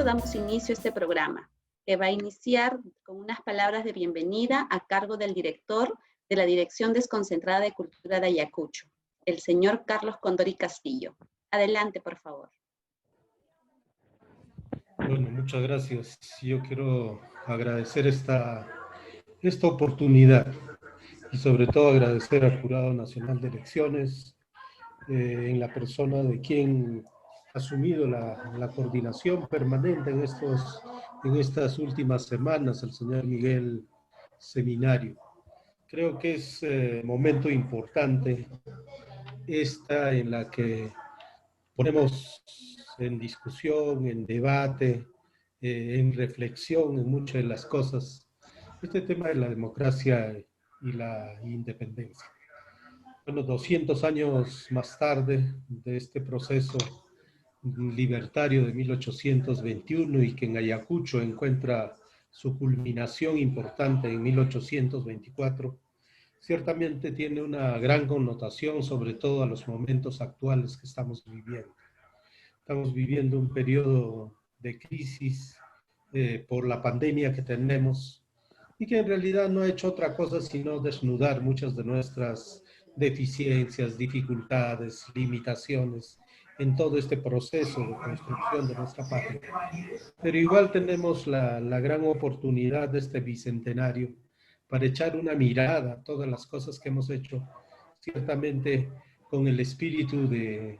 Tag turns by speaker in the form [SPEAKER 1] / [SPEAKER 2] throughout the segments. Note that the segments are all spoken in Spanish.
[SPEAKER 1] esto damos inicio a este programa, que va a iniciar con unas palabras de bienvenida a cargo del director de la Dirección Desconcentrada de Cultura de Ayacucho, el señor Carlos Condori Castillo. Adelante, por favor.
[SPEAKER 2] Bueno, muchas gracias. Yo quiero agradecer esta oportunidad y sobre todo agradecer al Jurado Nacional de Elecciones en la persona de quien ha asumido la coordinación permanente en estas últimas semanas, el señor Miguel Seminario. Creo que es momento importante esta en la que ponemos en discusión, en debate, en reflexión en muchas de las cosas, este tema de la democracia y la independencia. Bueno, 200 años más tarde de este proceso libertario de 1821 y que en Ayacucho encuentra su culminación importante en 1824, ciertamente tiene una gran connotación, sobre todo a los momentos actuales que estamos viviendo. Estamos viviendo un periodo de crisis por la pandemia que tenemos y que en realidad no ha hecho otra cosa sino desnudar muchas de nuestras deficiencias, dificultades, limitaciones en todo este proceso de construcción de nuestra patria. Pero igual tenemos la gran oportunidad de este bicentenario para echar una mirada a todas las cosas que hemos hecho, ciertamente con el espíritu de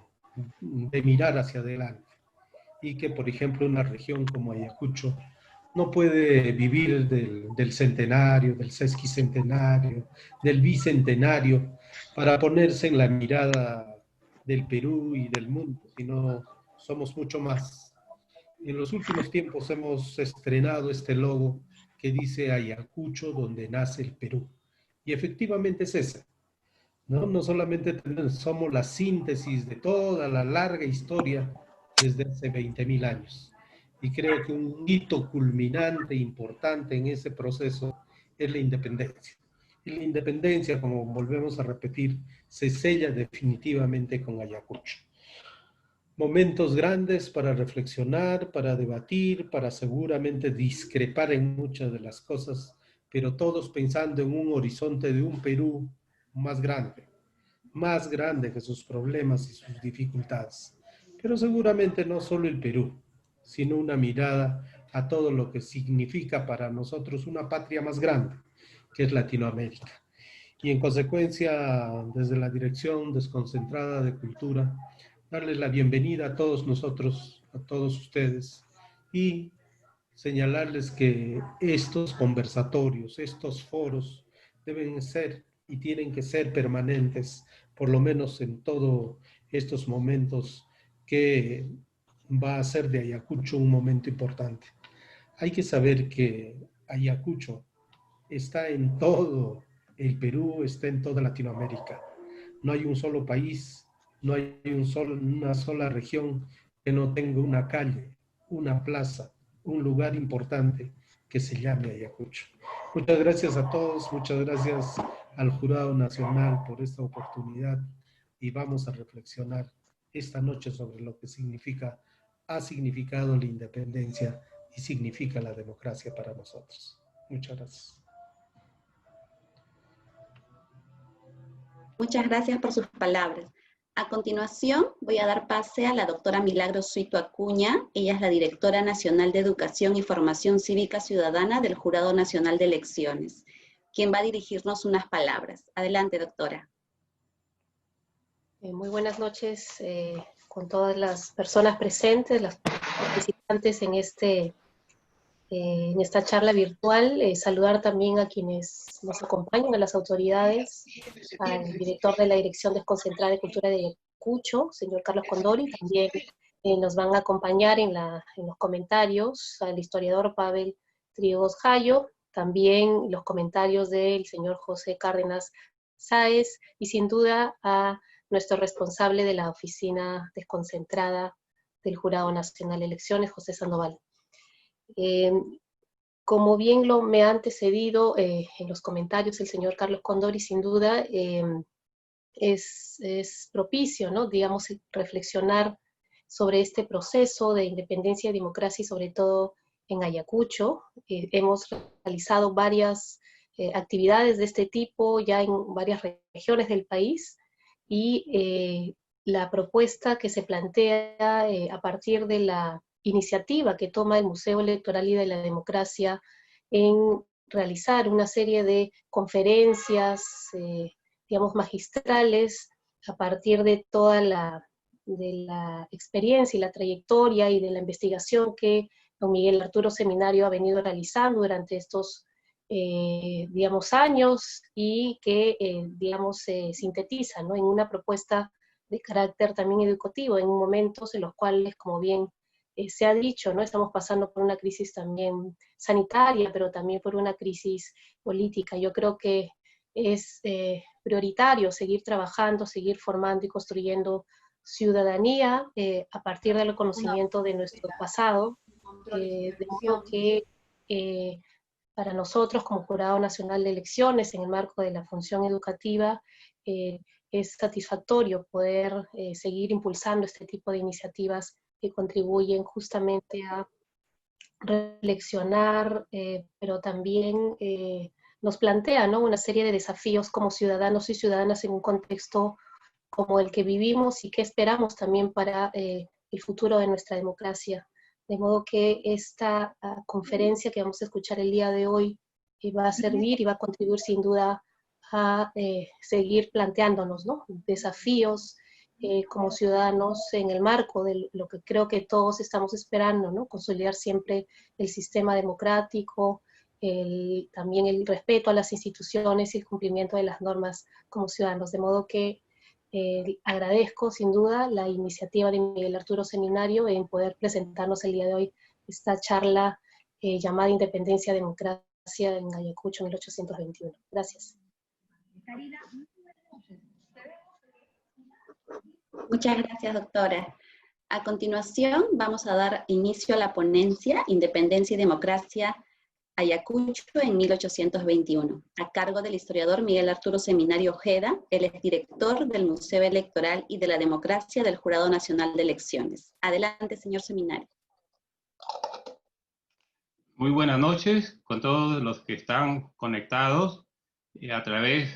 [SPEAKER 2] mirar hacia adelante. Y que, por ejemplo, una región como Ayacucho no puede vivir del centenario, del sesquicentenario, del bicentenario, para ponerse en la mirada del Perú y del mundo, sino somos mucho más. En los últimos tiempos hemos estrenado este logo que dice Ayacucho, donde nace el Perú. Y efectivamente es ese. No solamente somos la síntesis de toda la larga historia desde hace 20.000 años. Y creo que un hito culminante importante en ese proceso es la independencia. Y la independencia, como volvemos a repetir, se sella definitivamente con Ayacucho. Momentos grandes para reflexionar, para debatir, para seguramente discrepar en muchas de las cosas, pero todos pensando en un horizonte de un Perú más grande que sus problemas y sus dificultades. Pero seguramente no solo el Perú, sino una mirada a todo lo que significa para nosotros una patria más grande, que es Latinoamérica. Y en consecuencia, desde la Dirección Desconcentrada de Cultura, darles la bienvenida a todos nosotros, a todos ustedes, y señalarles que estos conversatorios, estos foros, deben ser y tienen que ser permanentes, por lo menos en todos estos momentos que va a ser de Ayacucho un momento importante. Hay que saber que Ayacucho está en todo el Perú, está en toda Latinoamérica. No hay un solo país, no hay una sola región que no tenga una calle, una plaza, un lugar importante que se llame Ayacucho. Muchas gracias a todos, muchas gracias al Jurado Nacional por esta oportunidad y vamos a reflexionar esta noche sobre lo que ha significado la independencia y significa la democracia para nosotros. Muchas gracias.
[SPEAKER 1] Muchas gracias por sus palabras. A continuación, voy a dar pase a la doctora Milagros Suito Acuña. Ella es la Directora Nacional de Educación y Formación Cívica Ciudadana del Jurado Nacional de Elecciones, quien va a dirigirnos unas palabras. Adelante, doctora.
[SPEAKER 3] Muy buenas noches con todas las personas presentes, las participantes en esta charla virtual. Saludar también a quienes nos acompañan, a las autoridades, al director de la Dirección Desconcentrada de Cultura de Ayacucho, señor Carlos Condori. También nos van a acompañar en los comentarios al historiador Pavel Trigos Jayo, también los comentarios del señor José Cárdenas Sáez, y sin duda a nuestro responsable de la Oficina Desconcentrada del Jurado Nacional de Elecciones, José Sandoval. Como bien me ha antecedido en los comentarios el señor Carlos Condori, sin duda es propicio, ¿no? Digamos, reflexionar sobre este proceso de independencia y democracia, y sobre todo en Ayacucho. Hemos realizado varias actividades de este tipo ya en varias regiones del país, y la propuesta que se plantea a partir de la iniciativa que toma el Museo Electoral y de la Democracia en realizar una serie de conferencias, digamos, magistrales, a partir de toda de la experiencia y la trayectoria y de la investigación que don Miguel Arturo Seminario ha venido realizando durante estos, digamos, años, y que, digamos, se sintetiza, ¿no?, en una propuesta de carácter también educativo, en momentos en los cuales, como bien se ha dicho, ¿no?, estamos pasando por una crisis también sanitaria, pero también por una crisis política. Yo creo que es prioritario seguir trabajando, seguir formando y construyendo ciudadanía a partir del conocimiento de nuestro pasado, de modo que para nosotros como Jurado Nacional de Elecciones, en el marco de la función educativa, es satisfactorio poder seguir impulsando este tipo de iniciativas que contribuyen justamente a reflexionar, pero también nos plantea, ¿no?, una serie de desafíos como ciudadanos y ciudadanas en un contexto como el que vivimos, y que esperamos también para el futuro de nuestra democracia. De modo que esta conferencia que vamos a escuchar el día de hoy va a servir y va a contribuir sin duda a seguir planteándonos, ¿no?, desafíos como ciudadanos en el marco de lo que creo que todos estamos esperando, ¿no?, consolidar siempre el sistema democrático, también el respeto a las instituciones y el cumplimiento de las normas como ciudadanos. De modo que agradezco sin duda la iniciativa de Miguel Arturo Seminario en poder presentarnos el día de hoy esta charla llamada Independencia, Democracia en Ayacucho 1821. Gracias.
[SPEAKER 1] Muchas gracias, doctora. A continuación, vamos a dar inicio a la ponencia Independencia y Democracia Ayacucho en 1821, a cargo del historiador Miguel Arturo Seminario Ojeda. Él es director del Museo Electoral y de la Democracia del Jurado Nacional de Elecciones. Adelante, señor Seminario.
[SPEAKER 4] Muy buenas noches con todos los que están conectados a través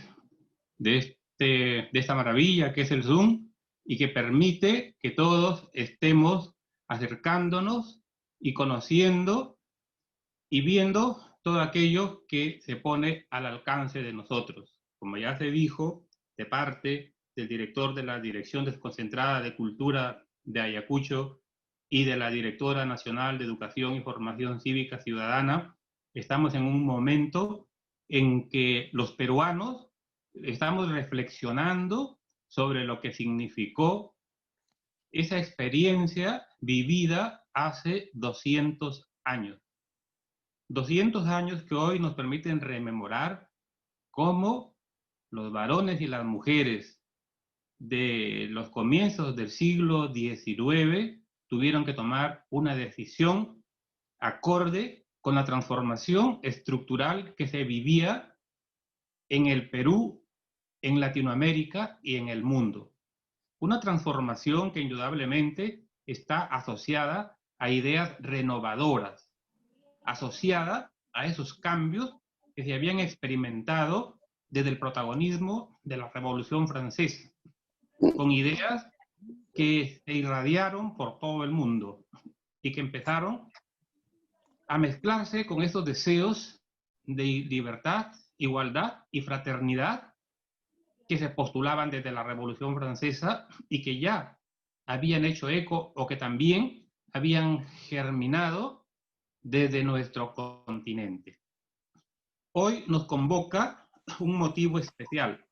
[SPEAKER 4] de esta maravilla que es el Zoom, y que permite que todos estemos acercándonos y conociendo y viendo todo aquello que se pone al alcance de nosotros. Como ya se dijo, de parte del director de la Dirección Desconcentrada de Cultura de Ayacucho y de la Directora Nacional de Educación y Formación Cívica Ciudadana, estamos en un momento en que los peruanos estamos reflexionando sobre lo que significó esa experiencia vivida hace 200 años. 200 años que hoy nos permiten rememorar cómo los varones y las mujeres de los comienzos del siglo XIX tuvieron que tomar una decisión acorde con la transformación estructural que se vivía en el Perú, en Latinoamérica y en el mundo. Una transformación que indudablemente está asociada a ideas renovadoras, asociada a esos cambios que se habían experimentado desde el protagonismo de la Revolución Francesa, con ideas que se irradiaron por todo el mundo y que empezaron a mezclarse con esos deseos de libertad, igualdad y fraternidad que se postulaban desde la Revolución Francesa y que ya habían hecho eco o que también habían germinado desde nuestro continente. Hoy nos convoca un motivo especial: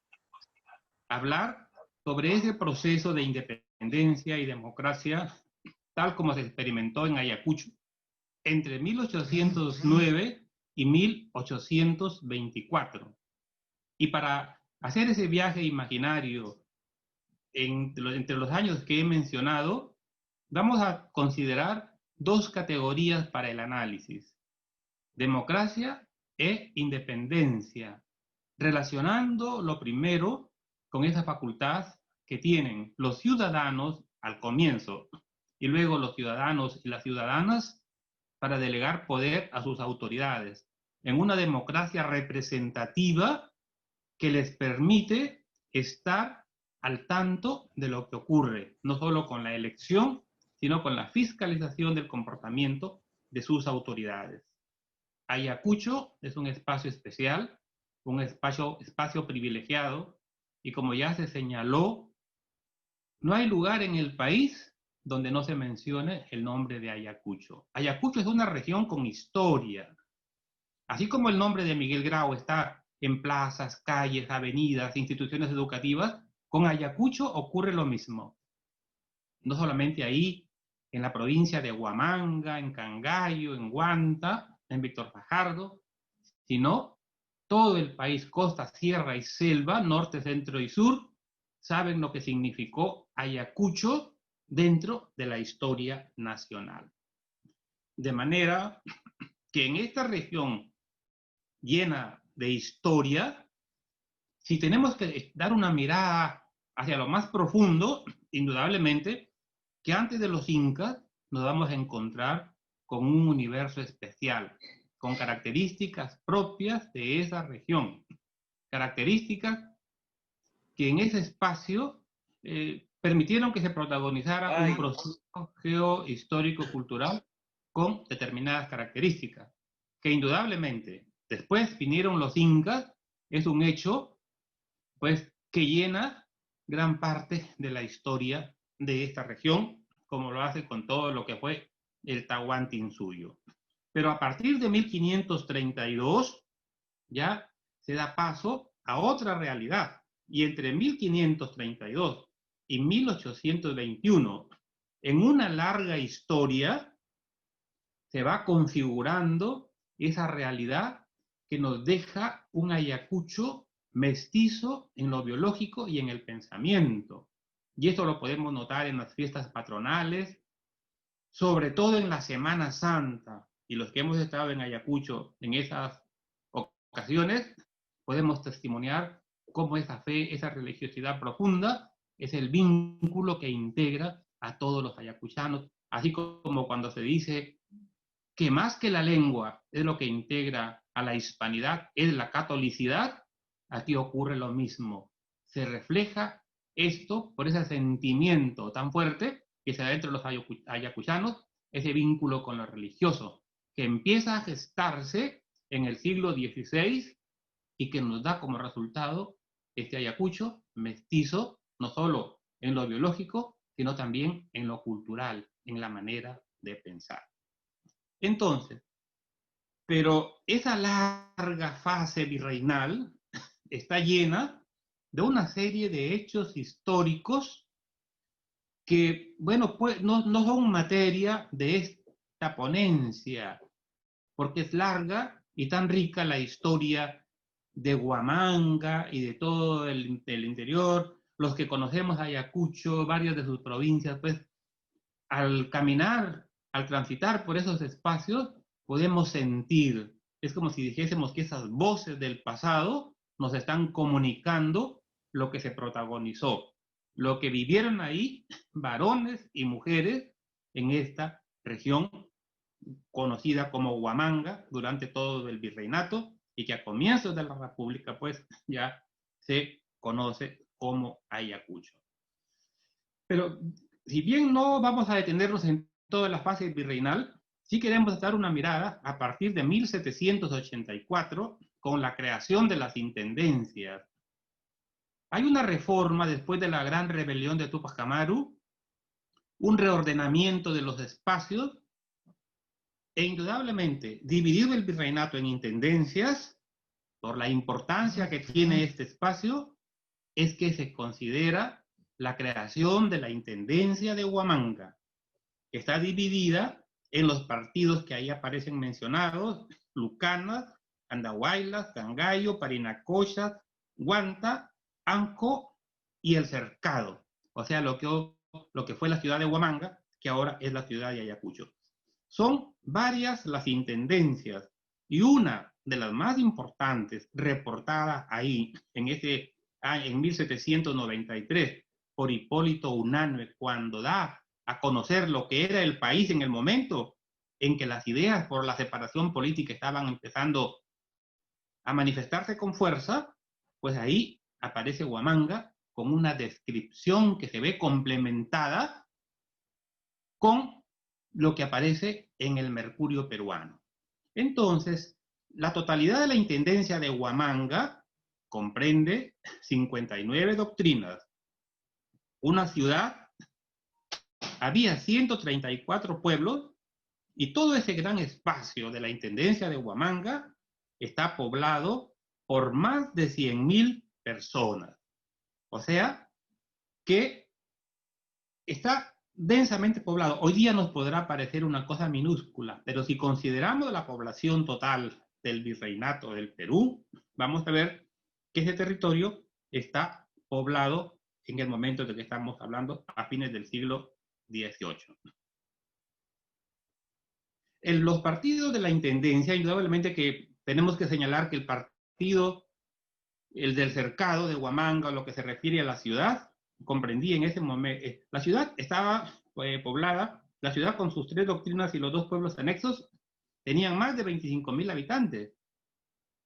[SPEAKER 4] hablar sobre ese proceso de independencia y democracia tal como se experimentó en Ayacucho entre 1809 y 1824. Y para hacer ese viaje imaginario entre los años que he mencionado, vamos a considerar dos categorías para el análisis: democracia e independencia, relacionando lo primero con esa facultad que tienen los ciudadanos al comienzo y luego los ciudadanos y las ciudadanas para delegar poder a sus autoridades en una democracia representativa que les permite estar al tanto de lo que ocurre, no solo con la elección, sino con la fiscalización del comportamiento de sus autoridades. Ayacucho es un espacio especial, un espacio privilegiado, y como ya se señaló, no hay lugar en el país donde no se mencione el nombre de Ayacucho. Ayacucho es una región con historia. Así como el nombre de Miguel Grau está en plazas, calles, avenidas, instituciones educativas, con Ayacucho ocurre lo mismo. No solamente ahí, en la provincia de Huamanga, en Cangallo, en Huanta, en Víctor Fajardo, sino todo el país, costa, sierra y selva, norte, centro y sur, saben lo que significó Ayacucho dentro de la historia nacional. De manera que en esta región llena de historia, si tenemos que dar una mirada hacia lo más profundo, indudablemente, que antes de los incas nos vamos a encontrar con un universo especial, con características propias de esa región, características que en ese espacio permitieron que se protagonizara un proceso geohistórico-cultural con determinadas características, que indudablemente después vinieron los incas, es un hecho pues que llena gran parte de la historia de esta región, como lo hace con todo lo que fue el Tahuantinsuyo. Pero a partir de 1532 ya se da paso a otra realidad, y entre 1532 y 1821, en una larga historia, se va configurando esa realidad que nos deja un Ayacucho mestizo en lo biológico y en el pensamiento. Y esto lo podemos notar en las fiestas patronales, sobre todo en la Semana Santa. Y los que hemos estado en Ayacucho en esas ocasiones, podemos testimoniar cómo esa fe, esa religiosidad profunda, es el vínculo que integra a todos los ayacuchanos, así como cuando se dice que más que la lengua es lo que integra a la hispanidad, es la catolicidad, aquí ocurre lo mismo. Se refleja esto por ese sentimiento tan fuerte que se da dentro de los ayacuchanos, ese vínculo con lo religioso, que empieza a gestarse en el siglo XVI y que nos da como resultado este Ayacucho mestizo, no solo en lo biológico, sino también en lo cultural, en la manera de pensar. Entonces, pero esa larga fase virreinal está llena de una serie de hechos históricos que, bueno, pues no son materia de esta ponencia, porque es larga y tan rica la historia de Huamanga y de todo el interior. Los que conocemos Ayacucho, varias de sus provincias, pues al caminar, al transitar por esos espacios, podemos sentir, es como si dijésemos que esas voces del pasado nos están comunicando lo que se protagonizó, lo que vivieron ahí varones y mujeres en esta región conocida como Huamanga durante todo el virreinato y que a comienzos de la República pues ya se conoce como Ayacucho. Pero si bien no vamos a detenernos en toda la fase virreinal, sí queremos dar una mirada a partir de 1784 con la creación de las intendencias. Hay una reforma después de la gran rebelión de Túpac Amaru, un reordenamiento de los espacios e indudablemente dividir el virreinato en intendencias por la importancia que tiene este espacio es que se considera la creación de la Intendencia de Huamanga, que está dividida en los partidos que ahí aparecen mencionados: Lucanas, Andahuaylas, Cangallo, Parinacochas, Huanta, Anco y El Cercado. O sea, lo que fue la ciudad de Huamanga, que ahora es la ciudad de Ayacucho. Son varias las intendencias y una de las más importantes reportada ahí en 1793 por Hipólito Unanue cuando da a conocer lo que era el país en el momento en que las ideas por la separación política estaban empezando a manifestarse con fuerza, pues ahí aparece Huamanga con una descripción que se ve complementada con lo que aparece en el Mercurio peruano. Entonces, la totalidad de la intendencia de Huamanga comprende 59 doctrinas, una ciudad, había 134 pueblos, y todo ese gran espacio de la intendencia de Huamanga está poblado por más de 100.000 personas. O sea, que está densamente poblado. Hoy día nos podrá parecer una cosa minúscula, pero si consideramos la población total del virreinato del Perú, vamos a ver que ese territorio está poblado en el momento de que estamos hablando a fines del siglo XVIII. En los partidos de la intendencia, indudablemente que tenemos que señalar que el partido, el del cercado de Huamanga, lo que se refiere a la ciudad, comprendía en ese momento, la ciudad estaba poblada, la ciudad con sus 3 doctrinas y los 2 pueblos anexos, tenían más de 25.000 habitantes.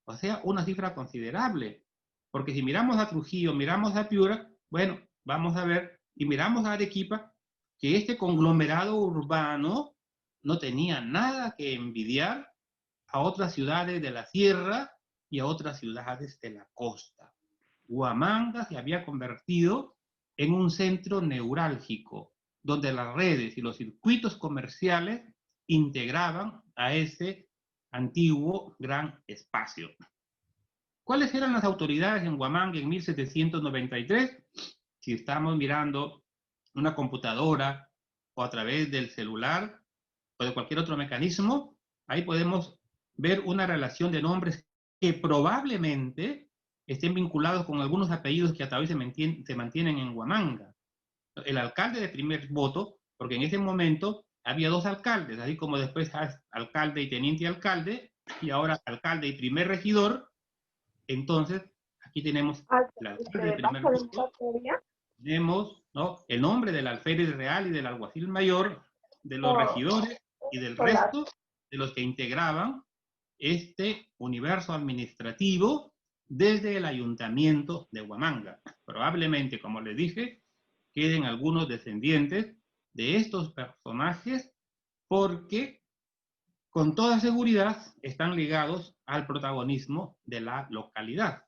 [SPEAKER 4] O sea, una cifra considerable. Porque si miramos a Trujillo, miramos a Piura, bueno, vamos a ver, y miramos a Arequipa, que este conglomerado urbano no tenía nada que envidiar a otras ciudades de la sierra y a otras ciudades de la costa. Huamanga se había convertido en un centro neurálgico, donde las redes y los circuitos comerciales integraban a ese antiguo gran espacio. ¿Cuáles eran las autoridades en Huamanga en 1793? Si estamos mirando una computadora o a través del celular o de cualquier otro mecanismo, ahí podemos ver una relación de nombres que probablemente estén vinculados con algunos apellidos que hasta hoy se mantienen en Huamanga. El alcalde de primer voto, porque en ese momento había 2 alcaldes, así como después alcalde y teniente alcalde, y ahora alcalde y primer regidor. Entonces, aquí tenemos el alcalde de primer voto, tenemos, ¿no?, el nombre del alférez real y del alguacil mayor, de los regidores y del resto de los que integraban este universo administrativo desde el ayuntamiento de Huamanga. Probablemente, como les dije, queden algunos descendientes de estos personajes porque con toda seguridad están ligados al protagonismo de la localidad.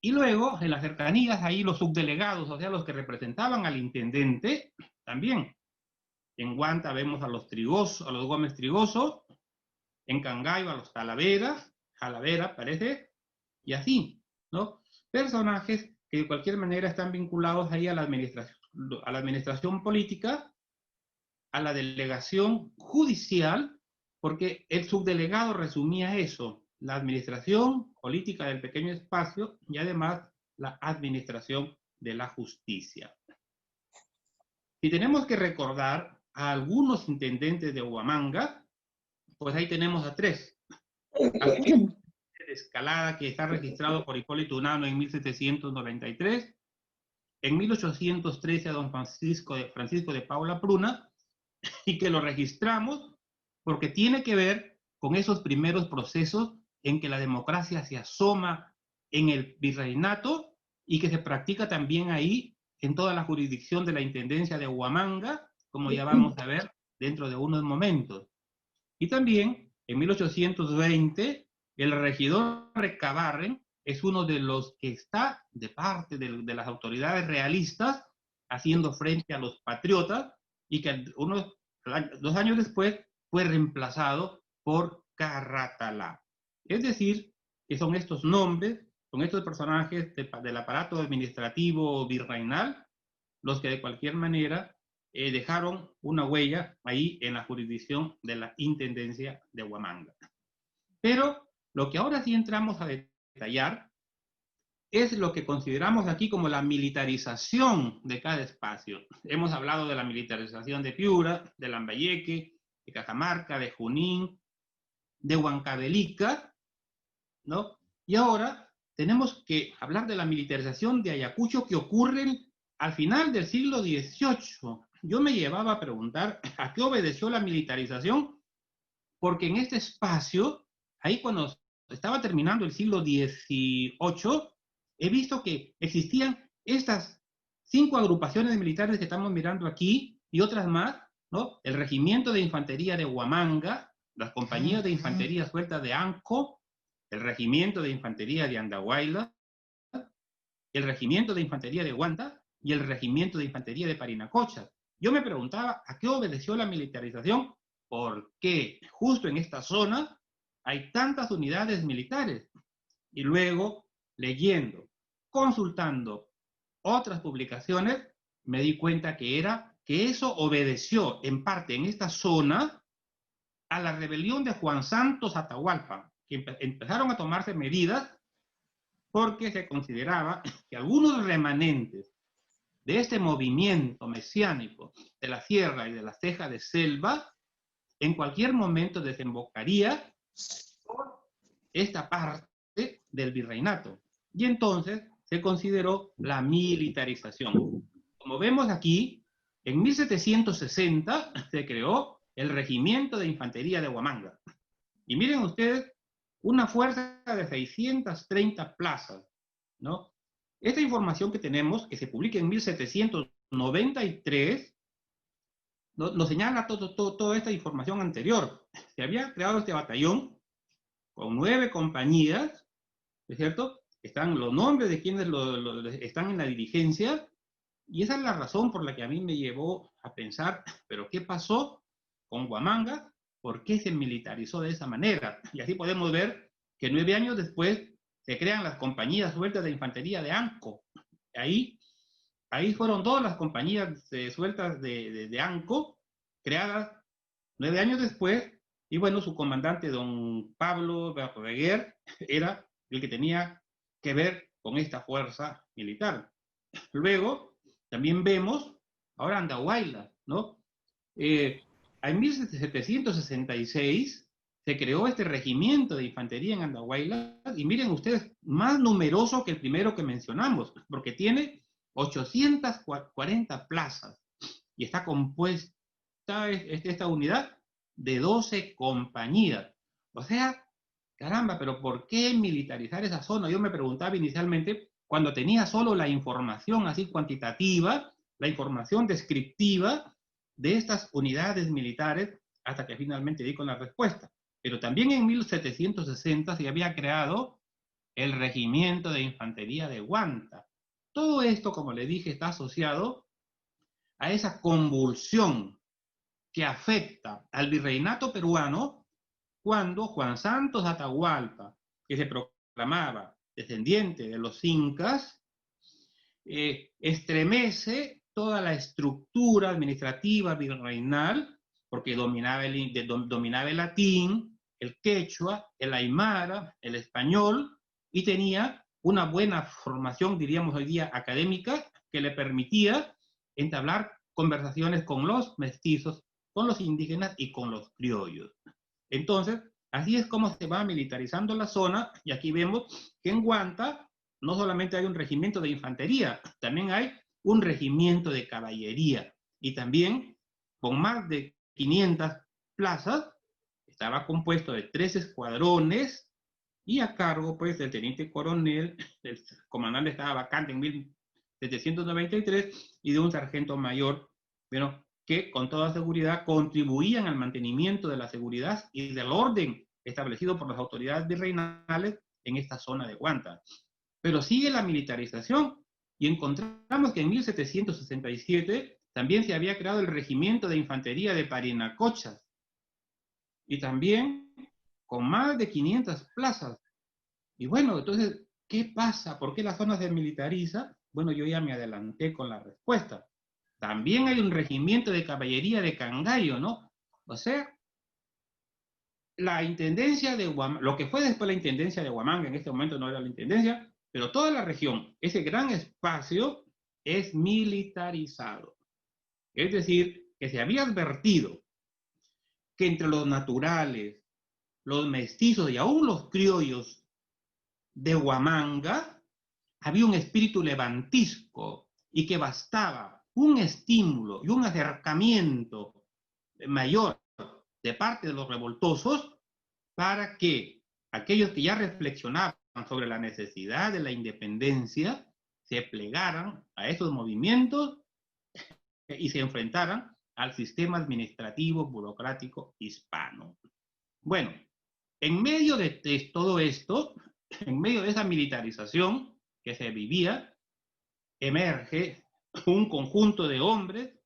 [SPEAKER 4] Y luego, en las cercanías, ahí los subdelegados, o sea, los que representaban al intendente, también. En Huanta vemos a los Trigoso, a los Gómez Trigoso, en Cangayo a los Jalavera parece, y así, ¿no? Personajes que de cualquier manera están vinculados ahí a la administración política, a la delegación judicial, porque el subdelegado resumía eso, la administración política del pequeño espacio y además la administración de la justicia. Si tenemos que recordar a algunos intendentes de Huamanga, pues ahí tenemos a 3. De Escalada, que está registrado por Hipólito Unanue en 1793, en 1813 a don Francisco de Paula Pruna, y que lo registramos porque tiene que ver con esos primeros procesos en que la democracia se asoma en el virreinato y que se practica también ahí en toda la jurisdicción de la intendencia de Huamanga, como ya vamos a ver dentro de unos momentos. Y también en 1820 el regidor Recabarren es uno de los que está de parte de las autoridades realistas haciendo frente a los patriotas y que 2 años después fue reemplazado por Carratalá. Es decir, que son estos nombres, son estos personajes del aparato administrativo virreinal los que de cualquier manera dejaron una huella ahí en la jurisdicción de la intendencia de Huamanga. Pero lo que ahora sí entramos a detallar es lo que consideramos aquí como la militarización de cada espacio. Hemos hablado de la militarización de Piura, de Lambayeque, de Cajamarca, de Junín, de Huancavelica, ¿no? Y ahora tenemos que hablar de la militarización de Ayacucho que ocurre al final del siglo XVIII. yo me llevaba a preguntar a qué obedeció la militarización, porque en este espacio, ahí cuando estaba terminando el siglo XVIII, he visto que existían estas 5 agrupaciones militares que estamos mirando aquí y otras más, ¿no? El Regimiento de Infantería de Huamanga, las compañías de infantería suelta de Anco, el Regimiento de Infantería de Andahuayla, el Regimiento de Infantería de Huanta y el Regimiento de Infantería de Parinacocha. Yo me preguntaba a qué obedeció la militarización, porque justo en esta zona hay tantas unidades militares. Y luego, leyendo, consultando otras publicaciones, me di cuenta que eso obedeció en parte en esta zona a la rebelión de Juan Santos Atahualpa, que empezaron a tomarse medidas porque se consideraba que algunos remanentes de este movimiento mesiánico de la sierra y de la ceja de selva en cualquier momento desembocaría por esta parte del virreinato. Y entonces se consideró la militarización. Como vemos aquí, en 1760 se creó el Regimiento de Infantería de Huamanga. Y miren ustedes, una fuerza de 630 plazas, ¿no? Esta información que tenemos, que se publica en 1793, nos señala toda esta información anterior. Se había creado este batallón con 9 compañías, ¿es cierto? Están los nombres de quienes están en la dirigencia, y esa es la razón por la que a mí me llevó a pensar, ¿pero qué pasó con Huamanga? ¿Por qué se militarizó de esa manera? Y así podemos ver que 9 años después se crean las compañías sueltas de infantería de Anco. Ahí fueron todas las compañías sueltas de Anco, creadas 9 años después, y bueno, su comandante, don Pablo Verdaguer, era el que tenía que ver con esta fuerza militar. Luego, también vemos, ahora Andahuayla, ¿no? En 1766 se creó este regimiento de infantería en Andahuayla, y miren ustedes, más numeroso que el primero que mencionamos, porque tiene 840 plazas, y está compuesta esta unidad de 12 compañías. O sea, caramba, pero ¿por qué militarizar esa zona? Yo me preguntaba inicialmente, cuando tenía solo la información así cuantitativa, la información descriptiva de estas unidades militares, hasta que finalmente di con la respuesta. Pero también en 1760 se había creado el Regimiento de Infantería de Huanta. Todo esto, como le dije, está asociado a esa convulsión que afecta al virreinato peruano cuando Juan Santos Atahualpa, que se proclamaba descendiente de los incas, estremece toda la estructura administrativa virreinal, porque dominaba el latín, el quechua, el aymara, el español, y tenía una buena formación, diríamos hoy día, académica, que le permitía entablar conversaciones con los mestizos, con los indígenas y con los criollos. Entonces, así es como se va militarizando la zona, y aquí vemos que en Huanta no solamente hay un regimiento de infantería, también hay un regimiento de caballería, y también con más de 500 plazas, estaba compuesto de 3 escuadrones, y a cargo pues del teniente coronel, el comandante estaba vacante en 1793, y de un sargento mayor, bueno, que con toda seguridad contribuían al mantenimiento de la seguridad y del orden establecido por las autoridades virreinales en esta zona de Huanta. Pero sigue la militarización, y encontramos que en 1767 también se había creado el Regimiento de Infantería de Parinacochas, y también con más de 500 plazas. Y bueno, entonces, ¿qué pasa? ¿Por qué la zona se militariza? Bueno, yo ya me adelanté con la respuesta. También hay un regimiento de caballería de Cangallo, ¿no? O sea, la intendencia de Huamanga, lo que fue después la intendencia de Huamanga, en este momento no era la intendencia, pero toda la región, ese gran espacio, es militarizado. Es decir, que se había advertido que entre los naturales, los mestizos y aún los criollos de Huamanga, había un espíritu levantisco, y que bastaba un estímulo y un acercamiento mayor de parte de los revoltosos para que aquellos que ya reflexionaban sobre la necesidad de la independencia se plegaran a esos movimientos y se enfrentaran al sistema administrativo burocrático hispano. Bueno, en medio de todo esto, en medio de esa militarización que se vivía, emerge un conjunto de hombres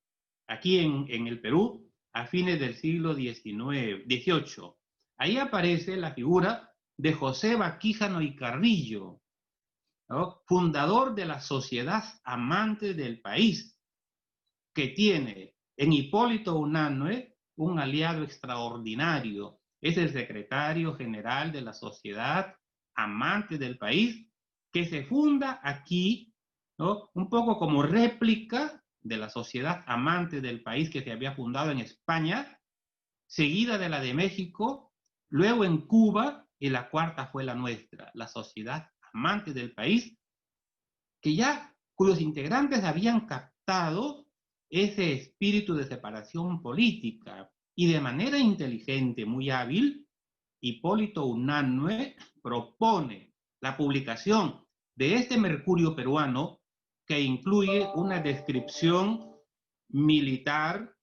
[SPEAKER 4] aquí en el Perú a fines del siglo XVIII. Ahí aparece la figura de José Baquíjano y Carrillo, ¿no? Fundador de la Sociedad Amante del País, que tiene en Hipólito Unanue un aliado extraordinario. Es el secretario general de la Sociedad Amante del País, que se funda aquí, ¿no? Un poco como réplica de la Sociedad Amante del País que se había fundado en España, seguida de la de México, luego en Cuba, y la cuarta fue la nuestra, la Sociedad Amante del País, cuyos integrantes habían captado ese espíritu de separación política, y de manera inteligente, muy hábil, Hipólito Unanue propone la publicación de este Mercurio peruano, que incluye una descripción militar,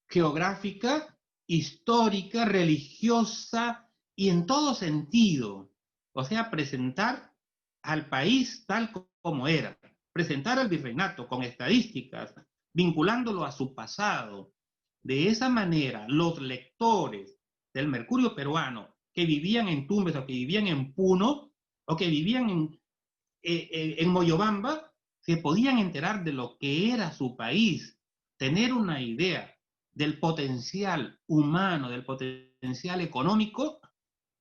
[SPEAKER 4] geográfica, histórica, religiosa y en todo sentido. O sea, presentar al país tal como era, presentar al virreinato con estadísticas, vinculándolo a su pasado. De esa manera, los lectores del Mercurio peruano que vivían en Tumbes o que vivían en Puno o que vivían en Moyobamba se podían enterar de lo que era su país, tener una idea del potencial humano, del potencial económico,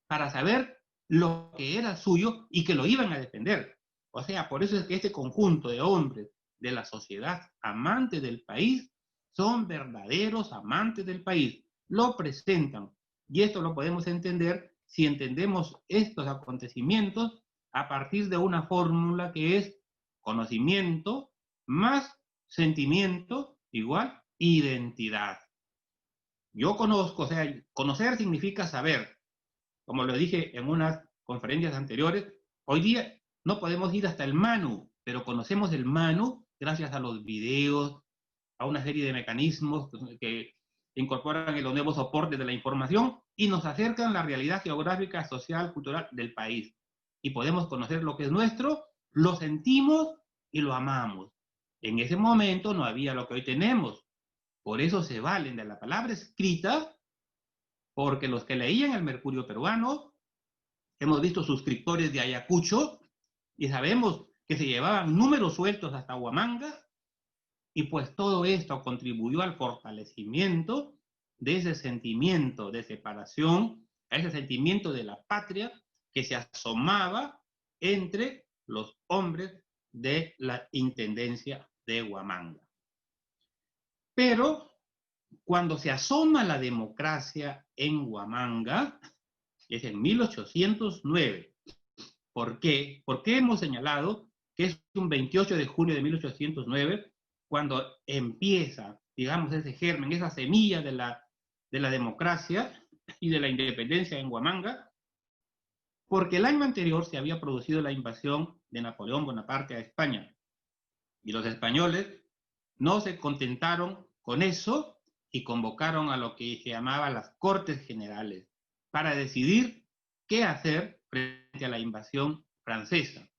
[SPEAKER 4] para saber lo que era suyo y que lo iban a defender. O sea, por eso es que este conjunto de hombres de la sociedad amante del país son verdaderos amantes del país, lo presentan. Y esto lo podemos entender si entendemos estos acontecimientos a partir de una fórmula que es conocimiento más sentimiento igual identidad. Yo conozco, o sea, conocer significa saber. Como lo dije en unas conferencias anteriores, hoy día no podemos ir hasta el Manu, pero conocemos el Manu gracias a los videos, a una serie de mecanismos que incorporan en los nuevos soportes de la información y nos acercan la realidad geográfica, social, cultural del país. Y podemos conocer lo que es nuestro, lo sentimos y lo amamos. En ese momento no había lo que hoy tenemos. Por eso se valen de la palabra escrita, porque los que leían el Mercurio peruano, hemos visto suscriptores de Ayacucho y sabemos que se llevaban números sueltos hasta Huamanga, y pues todo esto contribuyó al fortalecimiento de ese sentimiento de separación, a ese sentimiento de la patria que se asomaba entre los hombres de la intendencia de Huamanga. Pero cuando se asoma la democracia en Huamanga, es en 1809. ¿Por qué? ¿Por qué hemos señalado que es un 28 de junio de 1809 cuando empieza, digamos, ese germen, esa semilla de la democracia y de la independencia en Huamanga? Porque el año anterior se había producido la invasión de Napoleón Bonaparte a España. Y los españoles no se contentaron con eso y convocaron a lo que se llamaba las Cortes Generales para decidir qué hacer frente a la invasión francesa.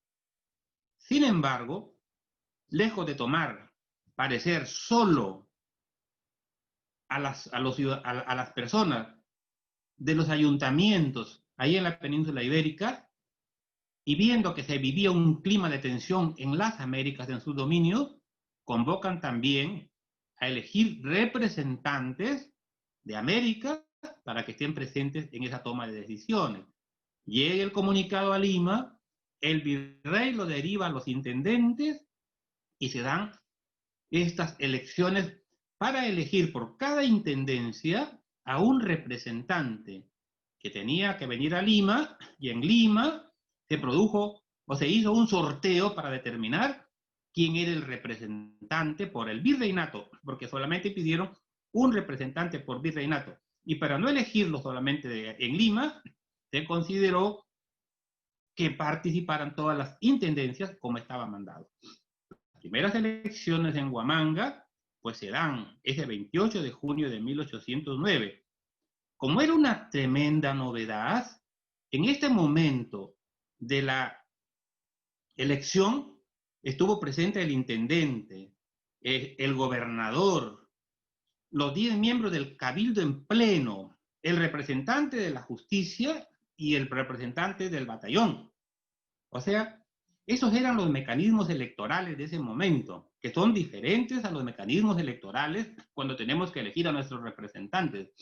[SPEAKER 4] Sin embargo, lejos de tomar parecer solo a las personas de los ayuntamientos ahí en la península ibérica, y viendo que se vivía un clima de tensión en las Américas, en sus dominios, convocan también a elegir representantes de América para que estén presentes en esa toma de decisiones. Llega el comunicado a Lima, el virrey lo deriva a los intendentes y se dan estas elecciones para elegir por cada intendencia a un representante que tenía que venir a Lima, y en Lima se produjo o se hizo un sorteo para determinar quién era el representante por el virreinato, porque solamente pidieron un representante por virreinato. Y para no elegirlo solamente en Lima, se consideró que participaran todas las intendencias como estaba mandado. Las primeras elecciones en Huamanga, pues se dan ese 28 de junio de 1809. Como era una tremenda novedad, en este momento de la elección estuvo presente el intendente, el gobernador, los 10 miembros del cabildo en pleno, el representante de la justicia y el representante del batallón. O sea, esos eran los mecanismos electorales de ese momento, que son diferentes a los mecanismos electorales cuando tenemos que elegir a nuestros representantes.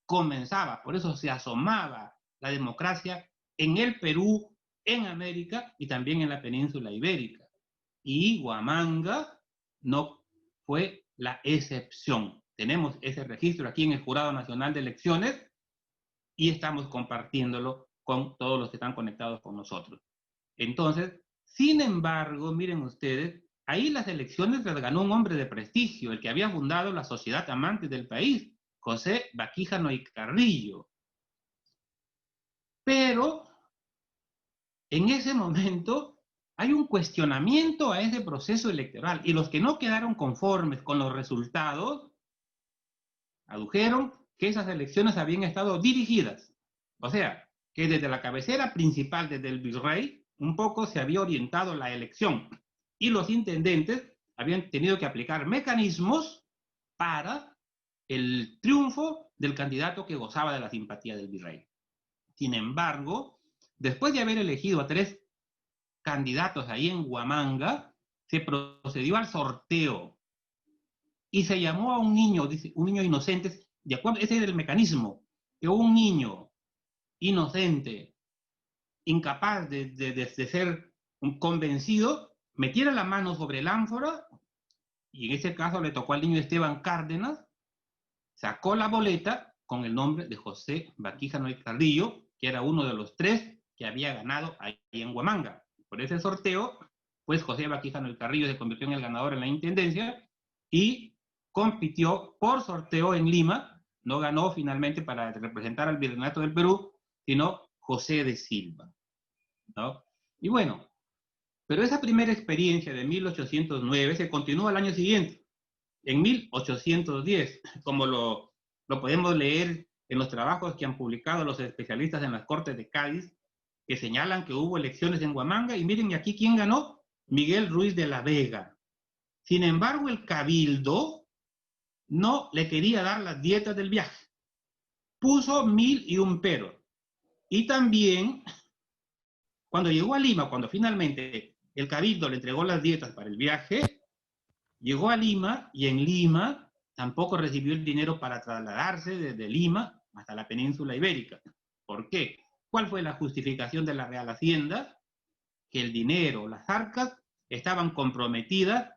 [SPEAKER 4] Comenzaba, por eso se asomaba la democracia en el Perú, en América y también en la península ibérica. Y Huamanga no fue la excepción. Tenemos ese registro aquí en el Jurado Nacional de Elecciones y estamos compartiéndolo con todos los que están conectados con nosotros. Entonces, sin embargo, miren ustedes, ahí las elecciones las ganó un hombre de prestigio, el que había fundado la Sociedad Amantes del país, José Baquíjano y Carrillo. Pero en ese momento hay un cuestionamiento a ese proceso electoral y los que no quedaron conformes con los resultados adujeron que esas elecciones habían estado dirigidas. O sea, que desde la cabecera principal, desde el virrey, un poco se había orientado la elección y los intendentes habían tenido que aplicar mecanismos para el triunfo del candidato que gozaba de la simpatía del virrey. Sin embargo, después de haber elegido a 3 candidatos ahí en Huamanga, se procedió al sorteo y se llamó a un niño inocente, de acuerdo, ese era el mecanismo, que un niño inocente, incapaz de ser convencido, metiera la mano sobre el ánfora, y en ese caso le tocó al niño Esteban Cárdenas, sacó la boleta con el nombre de José Baquíjano y Carrillo, que era uno de los 3 que había ganado ahí en Huamanga. Por ese sorteo, pues José Baquíjano y Carrillo se convirtió en el ganador en la intendencia y compitió por sorteo en Lima. No ganó finalmente para representar al virreinato del Perú, sino José de Silva, ¿no? Y bueno, pero esa primera experiencia de 1809 se continuó al año siguiente, en 1810, como lo podemos leer en los trabajos que han publicado los especialistas en las Cortes de Cádiz, que señalan que hubo elecciones en Huamanga, y miren aquí quién ganó, Miguel Ruiz de la Vega. Sin embargo, el cabildo no le quería dar las dietas del viaje. Puso 1001 peros. Y también, cuando llegó a Lima, cuando finalmente el cabildo le entregó las dietas para el viaje, llegó a Lima y en Lima tampoco recibió el dinero para trasladarse desde Lima hasta la península ibérica. ¿Por qué? ¿Cuál fue la justificación de la Real Hacienda? Que el dinero, las arcas, estaban comprometidas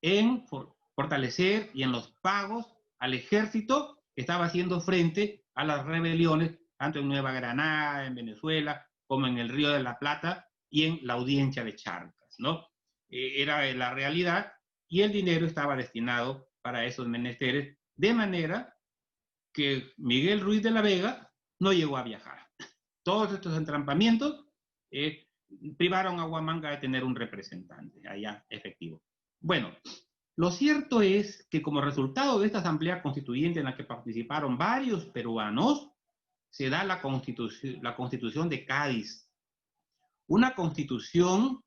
[SPEAKER 4] en fortalecer y en los pagos al ejército que estaba haciendo frente a las rebeliones, tanto en Nueva Granada, en Venezuela, como en el Río de la Plata y en la Audiencia de Charcas, ¿no? Era la realidad y el dinero estaba destinado para esos menesteres, de manera que Miguel Ruiz de la Vega no llegó a viajar. Todos estos entrampamientos privaron a Huamanga de tener un representante allá efectivo. Bueno, lo cierto es que como resultado de esta asamblea constituyente en la que participaron varios peruanos, se da la Constitución de Cádiz. Una constitución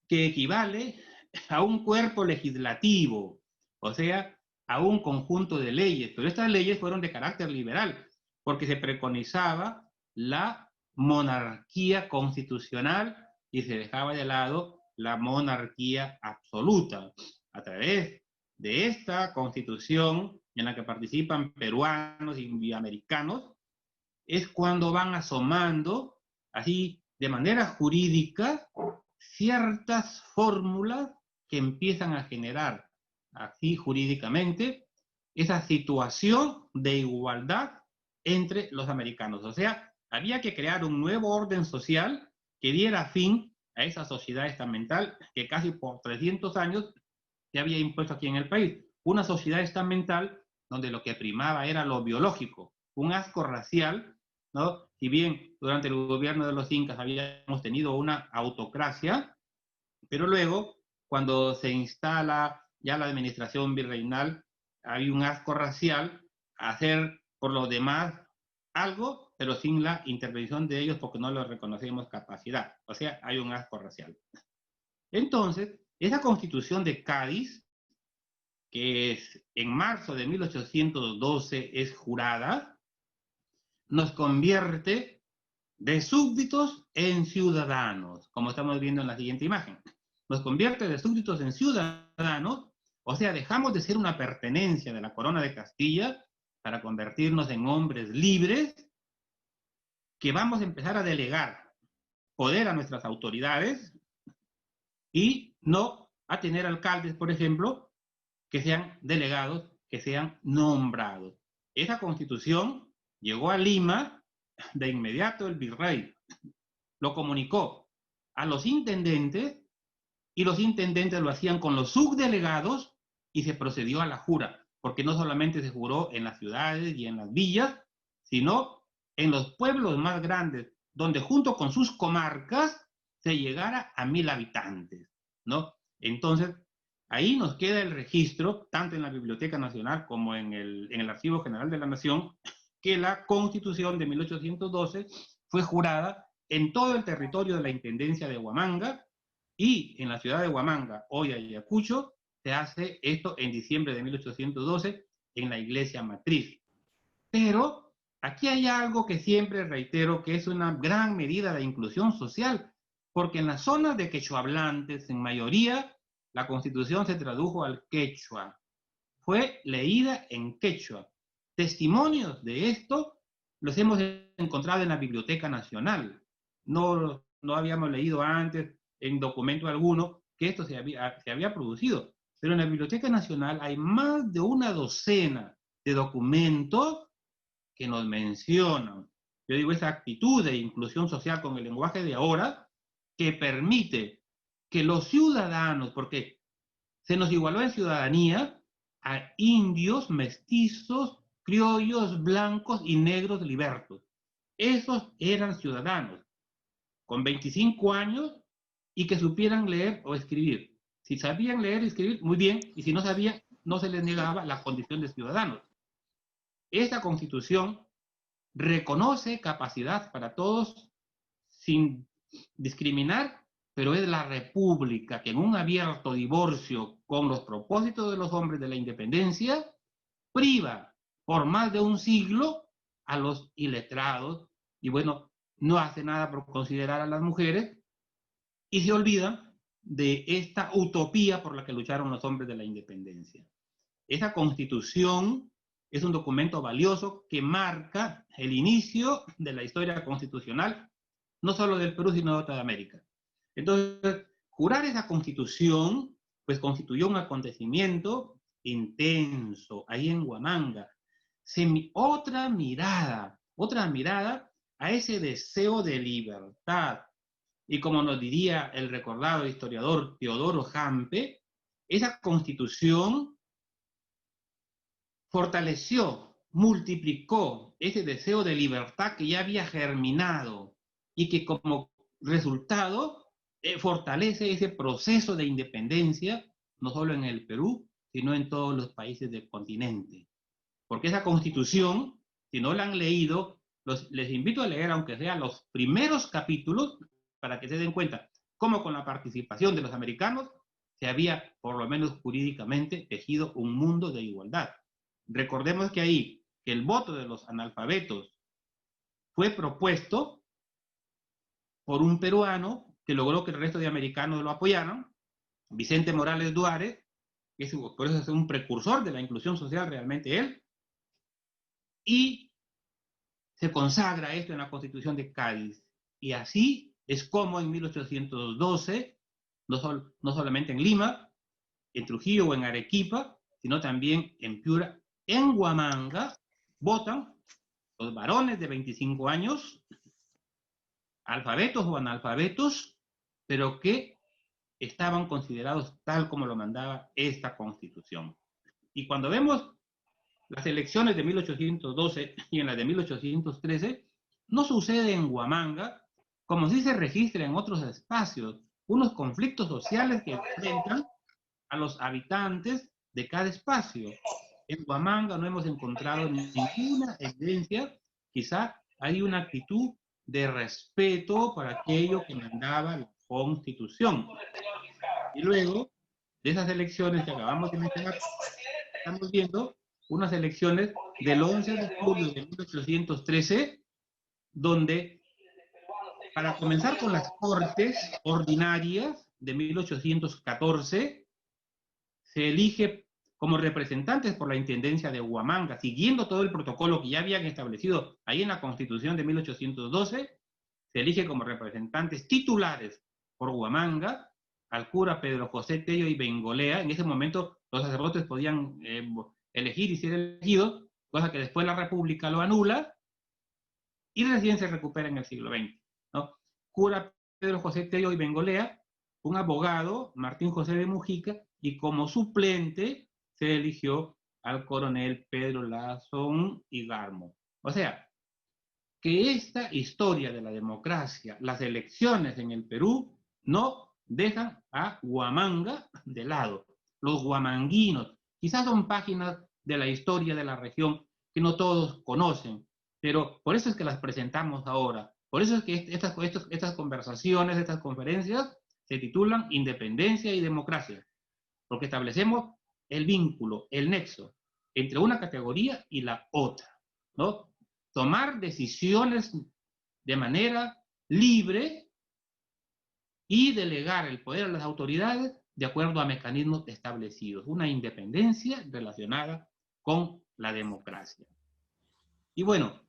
[SPEAKER 4] que equivale a un cuerpo legislativo, o sea, a un conjunto de leyes. Pero estas leyes fueron de carácter liberal, porque se preconizaba la monarquía constitucional y se dejaba de lado la monarquía absoluta. A través de esta constitución en la que participan peruanos y americanos, es cuando van asomando, así de manera jurídica, ciertas fórmulas que empiezan a generar, así jurídicamente, esa situación de igualdad entre los americanos. O sea, había que crear un nuevo orden social que diera fin a esa sociedad estamental que casi por 300 años se había impuesto aquí en el país. Una sociedad estamental donde lo que primaba era lo biológico, un asco racial, ¿no? Si bien durante el gobierno de los incas habíamos tenido una autocracia, pero luego, cuando se instala ya la administración virreinal, hay un asco racial a hacer por los demás algo, pero sin la intervención de ellos porque no les reconocemos capacidad. O sea, hay un asco racial. Entonces, esa constitución de Cádiz, que es en marzo de 1812 es jurada, nos convierte de súbditos en ciudadanos, como estamos viendo en la siguiente imagen. Nos convierte de súbditos en ciudadanos, o sea, dejamos de ser una pertenencia de la corona de Castilla para convertirnos en hombres libres que vamos a empezar a delegar poder a nuestras autoridades y no a tener alcaldes, por ejemplo, que sean delegados, que sean nombrados. Esa constitución llegó a Lima, de inmediato el virrey lo comunicó a los intendentes y los intendentes lo hacían con los subdelegados y se procedió a la jura, porque no solamente se juró en las ciudades y en las villas, sino en los pueblos más grandes, donde junto con sus comarcas se llegara a 1000 habitantes, ¿no? Entonces, ahí nos queda el registro, tanto en la Biblioteca Nacional como en el Archivo General de la Nación, que la Constitución de 1812 fue jurada en todo el territorio de la Intendencia de Huamanga y en la ciudad de Huamanga, hoy Ayacucho, se hace esto en diciembre de 1812 en la iglesia matriz. Pero aquí hay algo que siempre reitero que es una gran medida de inclusión social, porque en las zonas de quechohablantes, en mayoría, la Constitución se tradujo al quechua. Fue leída en quechua. Testimonios de esto los hemos encontrado en la Biblioteca Nacional. No habíamos leído antes en documento alguno que esto se había producido. Pero en la Biblioteca Nacional hay más de una docena de documentos que nos mencionan, yo digo, esa actitud de inclusión social con el lenguaje de ahora, que permite que los ciudadanos, porque se nos igualó en ciudadanía a indios, mestizos, criollos, blancos y negros libertos. Esos eran ciudadanos, con 25 años y que supieran leer o escribir. Si sabían leer y escribir, muy bien, y si no sabían, no se les negaba la condición de ciudadanos. Esta Constitución reconoce capacidad para todos sin discriminar, pero es la República que en un abierto divorcio con los propósitos de los hombres de la independencia priva por más de un siglo a los iletrados y bueno, no hace nada por considerar a las mujeres y se olvida de esta utopía por la que lucharon los hombres de la independencia. Esa Constitución es un documento valioso que marca el inicio de la historia constitucional, no solo del Perú, sino de toda América. Entonces, jurar esa Constitución, pues constituyó un acontecimiento intenso ahí en Huamanga. Otra mirada a ese deseo de libertad. Y como nos diría el recordado historiador Teodoro Hampe, esa Constitución fortaleció, multiplicó ese deseo de libertad que ya había germinado y que como resultado fortalece ese proceso de independencia, no solo en el Perú, sino en todos los países del continente. Porque esa Constitución, si no la han leído, les invito a leer, aunque sea los primeros capítulos, para que se den cuenta cómo con la participación de los americanos se había, por lo menos jurídicamente, tejido un mundo de igualdad. Recordemos que ahí, que el voto de los analfabetos fue propuesto por un peruano que logró que el resto de americanos lo apoyaran, Vicente Morales Duárez, que por eso es un precursor de la inclusión social realmente él, y se consagra esto en la Constitución de Cádiz. Y así es como en 1812, no solamente en Lima, en Trujillo o en Arequipa, sino también en Piura, en Huamanga, votan los varones de 25 años, alfabetos o analfabetos, pero que estaban considerados tal como lo mandaba esta Constitución. Y cuando vemos las elecciones de 1812 y en las de 1813, no sucede en Huamanga, como sí se registra en otros espacios, unos conflictos sociales que enfrentan a los habitantes de cada espacio. En Huamanga no hemos encontrado ninguna evidencia, quizá hay una actitud de respeto para aquello que mandaba la Constitución. Y luego de esas elecciones que acabamos de mencionar, estamos viendo unas elecciones del 11 de julio de 1813, donde, para comenzar con las Cortes Ordinarias de 1814, se elige como representantes por la Intendencia de Huamanga, siguiendo todo el protocolo que ya habían establecido ahí en la Constitución de 1812, se elige como representantes titulares por Huamanga al cura Pedro José Tello y Bengolea. En ese momento los sacerdotes podían elegir y ser elegidos, cosa que después la República lo anula, y recién se recupera en el siglo XX, ¿no? Cura Pedro José Tello y Bengolea, un abogado, Martín José de Mujica, y como suplente se eligió al coronel Pedro Lazón y Garmo. O sea, que esta historia de la democracia, las elecciones en el Perú, no dejan a Huamanga de lado. Los huamanguinos, quizás son páginas de la historia de la región que no todos conocen, pero por eso es que las presentamos ahora. Por eso es que estas conversaciones, estas conferencias, se titulan Independencia y Democracia, porque establecemos el vínculo, el nexo entre una categoría y la otra, ¿no? Tomar decisiones de manera libre y delegar el poder a las autoridades de acuerdo a mecanismos establecidos. Una independencia relacionada con la democracia. Y bueno,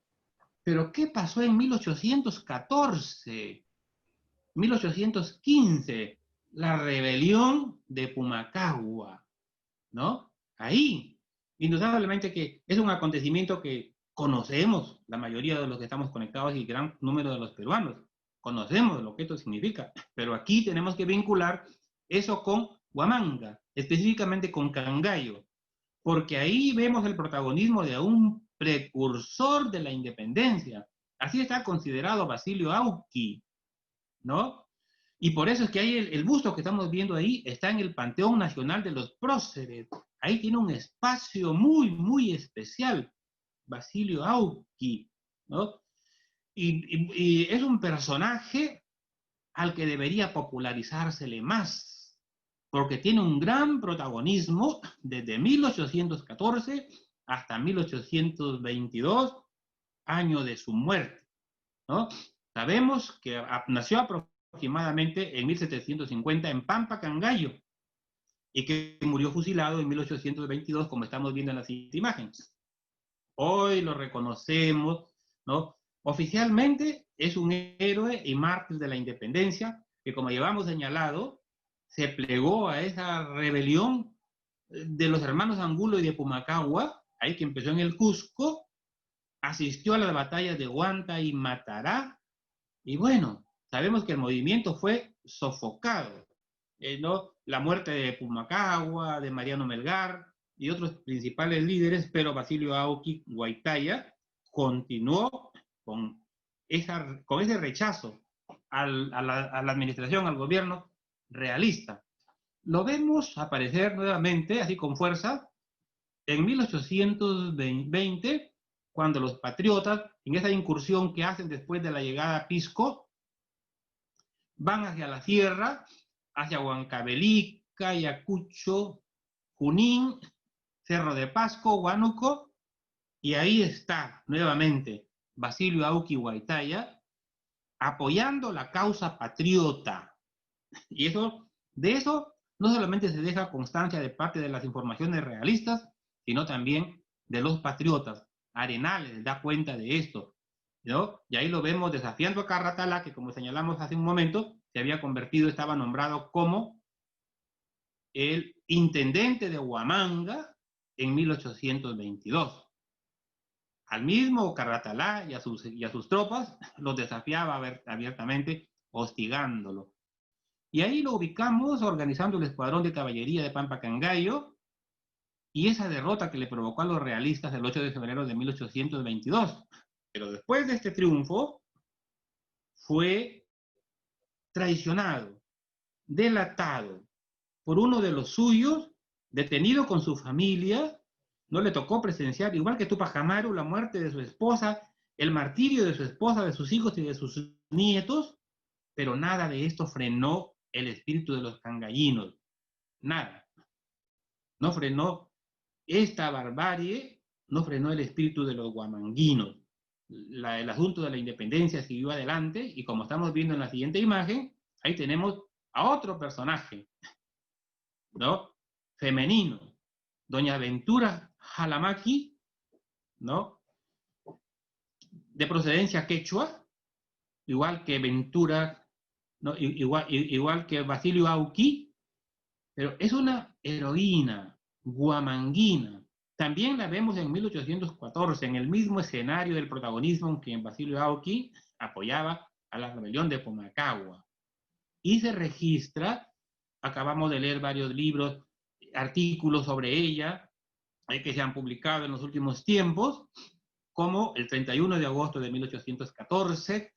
[SPEAKER 4] ¿pero qué pasó en 1814? 1815, la rebelión de Pumacahua, ¿no? Ahí, indudablemente que es un acontecimiento que conocemos, la mayoría de los que estamos conectados y gran número de los peruanos, conocemos lo que esto significa, pero aquí tenemos que vincular eso con Huamanga, específicamente con Cangallo, porque ahí vemos el protagonismo de un precursor de la independencia. Así está considerado Basilio Auqui, ¿no? Y por eso es que hay el busto que estamos viendo ahí, está en el Panteón Nacional de los Próceres. Ahí tiene un espacio muy, muy especial, Basilio Auqui, ¿no? Y es un personaje al que debería popularizársele más, porque tiene un gran protagonismo desde 1814 hasta 1822, año de su muerte, ¿no? Sabemos que nació aproximadamente en 1750 en Pampa, Cangallo, y que murió fusilado en 1822, como estamos viendo en las imágenes. Hoy lo reconocemos, ¿no? Oficialmente es un héroe y mártir de la independencia, que, como llevamos señalado, se plegó a esa rebelión de los hermanos Angulo y de Pumacahua, ahí que empezó en el Cusco, asistió a las batallas de Huanta y Matará, y bueno, sabemos que el movimiento fue sofocado, ¿no? La muerte de Pumacahua, de Mariano Melgar y otros principales líderes, pero Basilio Auqui Huaytaya continuó con ese rechazo a la administración, al gobierno realista. Lo vemos aparecer nuevamente, así con fuerza, en 1820, cuando los patriotas, en esa incursión que hacen después de la llegada a Pisco, van hacia la sierra, hacia Huancavelica, Ayacucho, Junín, Cerro de Pasco, Huánuco, y ahí está nuevamente Basilio Auqui Huaytaya apoyando la causa patriota. Y de eso no solamente se deja constancia de parte de las informaciones realistas, sino también de los patriotas. Arenales da cuenta de esto, ¿no? Y ahí lo vemos desafiando a Carratala, que, como señalamos hace un momento, se había convertido, estaba nombrado como el intendente de Huamanga en 1822. Al mismo Carratalá y a sus tropas los desafiaba abiertamente, hostigándolo. Y ahí lo ubicamos organizando el escuadrón de caballería de Pampa Cangallo y esa derrota que le provocó a los realistas el 8 de febrero de 1822. Pero después de este triunfo, fue traicionado, delatado por uno de los suyos, detenido con su familia. No le tocó presenciar, igual que Tupac Amaru, la muerte de su esposa, el martirio de su esposa, de sus hijos y de sus nietos, pero nada de esto frenó el espíritu de los cangallinos. Nada. No frenó esta barbarie, no frenó el espíritu de los huamanguinos. El asunto de la independencia siguió adelante y como estamos viendo en la siguiente imagen, ahí tenemos a otro personaje, ¿no? Femenino, doña Ventura Jalamaki, ¿no? De procedencia quechua, igual que Ventura, ¿no? igual que Basilio Auqui, pero es una heroína guamanguina. También la vemos en 1814, en el mismo escenario del protagonismo en que Basilio Auqui apoyaba a la rebelión de Pomacagua. Y se registra, acabamos de leer varios libros, artículos sobre ella, que se han publicado en los últimos tiempos, como el 31 de agosto de 1814,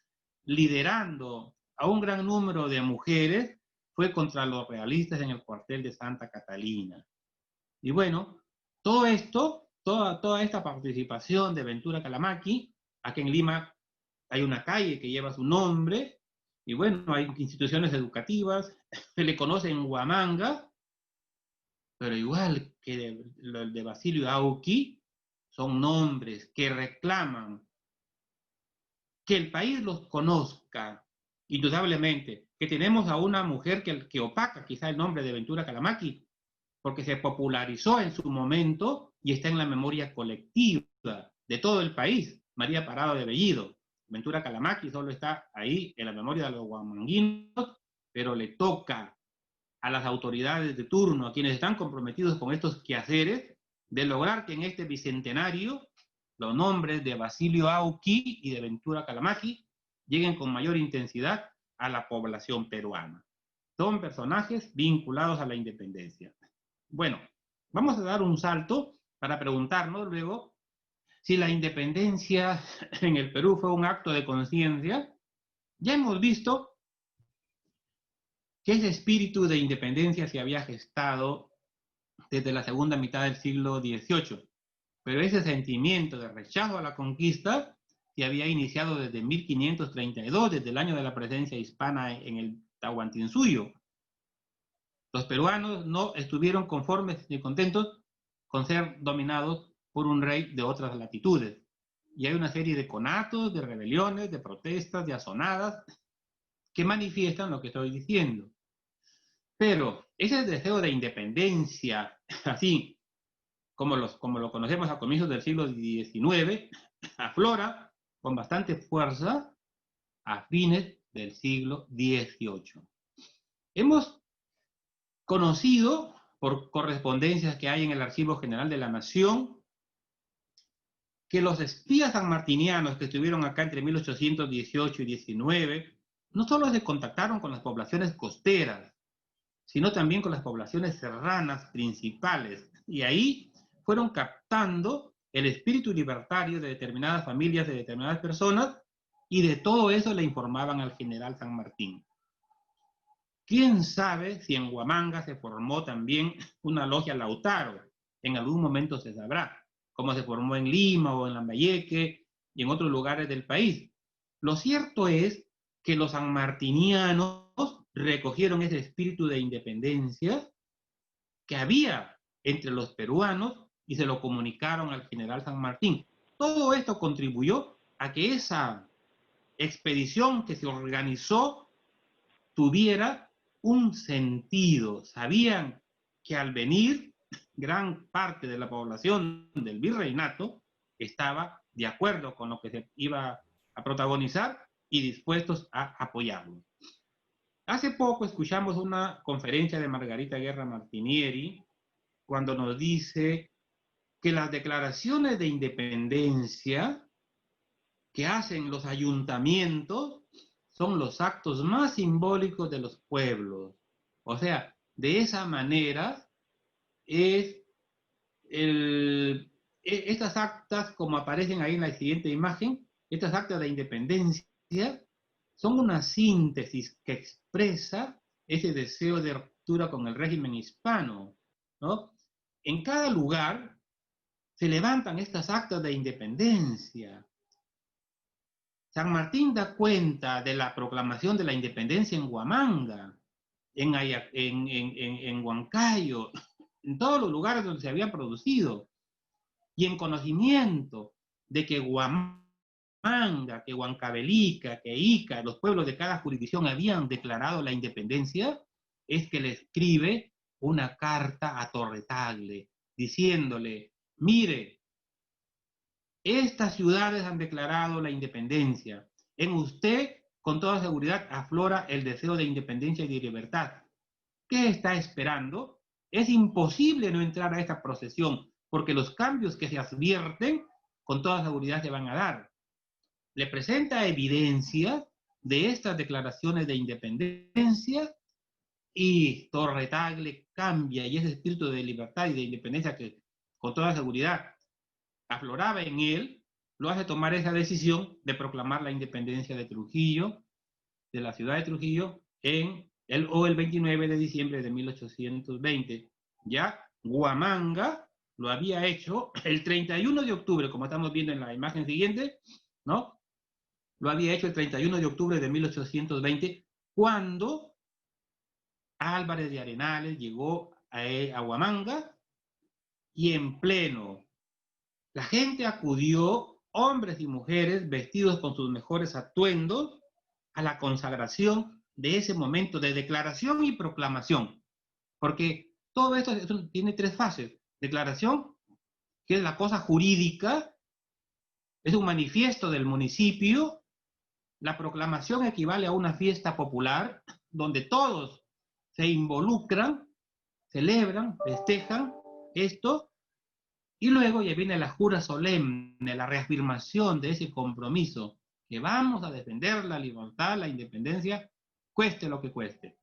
[SPEAKER 4] liderando a un gran número de mujeres, fue contra los realistas en el cuartel de Santa Catalina. Y bueno, todo esto, toda esta participación de Ventura Calamaki, aquí en Lima hay una calle que lleva su nombre, y bueno, hay instituciones educativas, se le conoce en Huamanga, pero igual que el de Basilio Auqui, son nombres que reclaman que el país los conozca, indudablemente, que tenemos a una mujer que opaca quizá el nombre de Ventura Calamaki, porque se popularizó en su momento y está en la memoria colectiva de todo el país, María Parado de Bellido. Ventura Calamaki solo está ahí en la memoria de los huamanguinos, pero le toca a las autoridades de turno, a quienes están comprometidos con estos quehaceres, de lograr que en este bicentenario los nombres de Basilio Auqui y de Ventura Calamaki lleguen con mayor intensidad a la población peruana. Son personajes vinculados a la independencia. Bueno, vamos a dar un salto para preguntarnos luego si la independencia en el Perú fue un acto de conciencia. Ya hemos visto que ese espíritu de independencia se había gestado desde la segunda mitad del siglo XVIII, pero ese sentimiento de rechazo a la conquista se había iniciado desde 1532, desde el año de la presencia hispana en el Tahuantinsuyo. Los peruanos no estuvieron conformes ni contentos con ser dominados por un rey de otras latitudes. Y hay una serie de conatos, de rebeliones, de protestas, de azonadas, que manifiestan lo que estoy diciendo. Pero ese deseo de independencia, así como lo conocemos a comienzos del siglo XIX, aflora con bastante fuerza a fines del siglo XVIII. Hemos conocido por correspondencias que hay en el Archivo General de la Nación que los espías sanmartinianos que estuvieron acá entre 1818 y 19 no solo se contactaron con las poblaciones costeras, sino también con las poblaciones serranas principales, y ahí fueron captando el espíritu libertario de determinadas familias, de determinadas personas, y de todo eso le informaban al general San Martín. ¿Quién sabe si en Huamanga se formó también una logia Lautaro? En algún momento se sabrá, como se formó en Lima o en Lambayeque y en otros lugares del país. Lo cierto es que los sanmartinianos recogieron ese espíritu de independencia que había entre los peruanos y se lo comunicaron al general San Martín. Todo esto contribuyó a que esa expedición que se organizó tuviera un sentido. Sabían que al venir, gran parte de la población del virreinato estaba de acuerdo con lo que se iba a protagonizar y dispuestos a apoyarlo. Hace poco escuchamos una conferencia de Margarita Guerra Martinieri cuando nos dice que las declaraciones de independencia que hacen los ayuntamientos son los actos más simbólicos de los pueblos. O sea, de esa manera es estas actas, como aparecen ahí en la siguiente imagen, estas actas de independencia son una síntesis que expresa ese deseo de ruptura con el régimen hispano, ¿no? En cada lugar se levantan estas actas de independencia. San Martín da cuenta de la proclamación de la independencia en Huamanga, en Huancayo, en todos los lugares donde se había producido, y en conocimiento de que Huamanga, que Huancavelica, que Ica, los pueblos de cada jurisdicción habían declarado la independencia, es que le escribe una carta a Torre Tagle, diciéndole, mire, estas ciudades han declarado la independencia. En usted, con toda seguridad, aflora el deseo de independencia y de libertad. ¿Qué está esperando? Es imposible no entrar a esta procesión, porque los cambios que se advierten, con toda seguridad se van a dar. Le presenta evidencias de estas declaraciones de independencia y Torre Tagle cambia, y ese espíritu de libertad y de independencia que con toda seguridad afloraba en él, lo hace tomar esa decisión de proclamar la independencia de Trujillo, de la ciudad de Trujillo, el 29 de diciembre de 1820. Ya Huamanga lo había hecho el 31 de octubre, como estamos viendo en la imagen siguiente, ¿no? Lo había hecho el 31 de octubre de 1820, cuando Álvarez de Arenales llegó a Huamanga, y en pleno la gente acudió, hombres y mujeres vestidos con sus mejores atuendos, a la consagración de ese momento de declaración y proclamación. Porque todo esto tiene tres fases. Declaración, que es la cosa jurídica, es un manifiesto del municipio. La proclamación equivale a una fiesta popular, donde todos se involucran, celebran, festejan esto. Y luego ya viene la jura solemne, la reafirmación de ese compromiso, que vamos a defender la libertad, la independencia, cueste lo que cueste.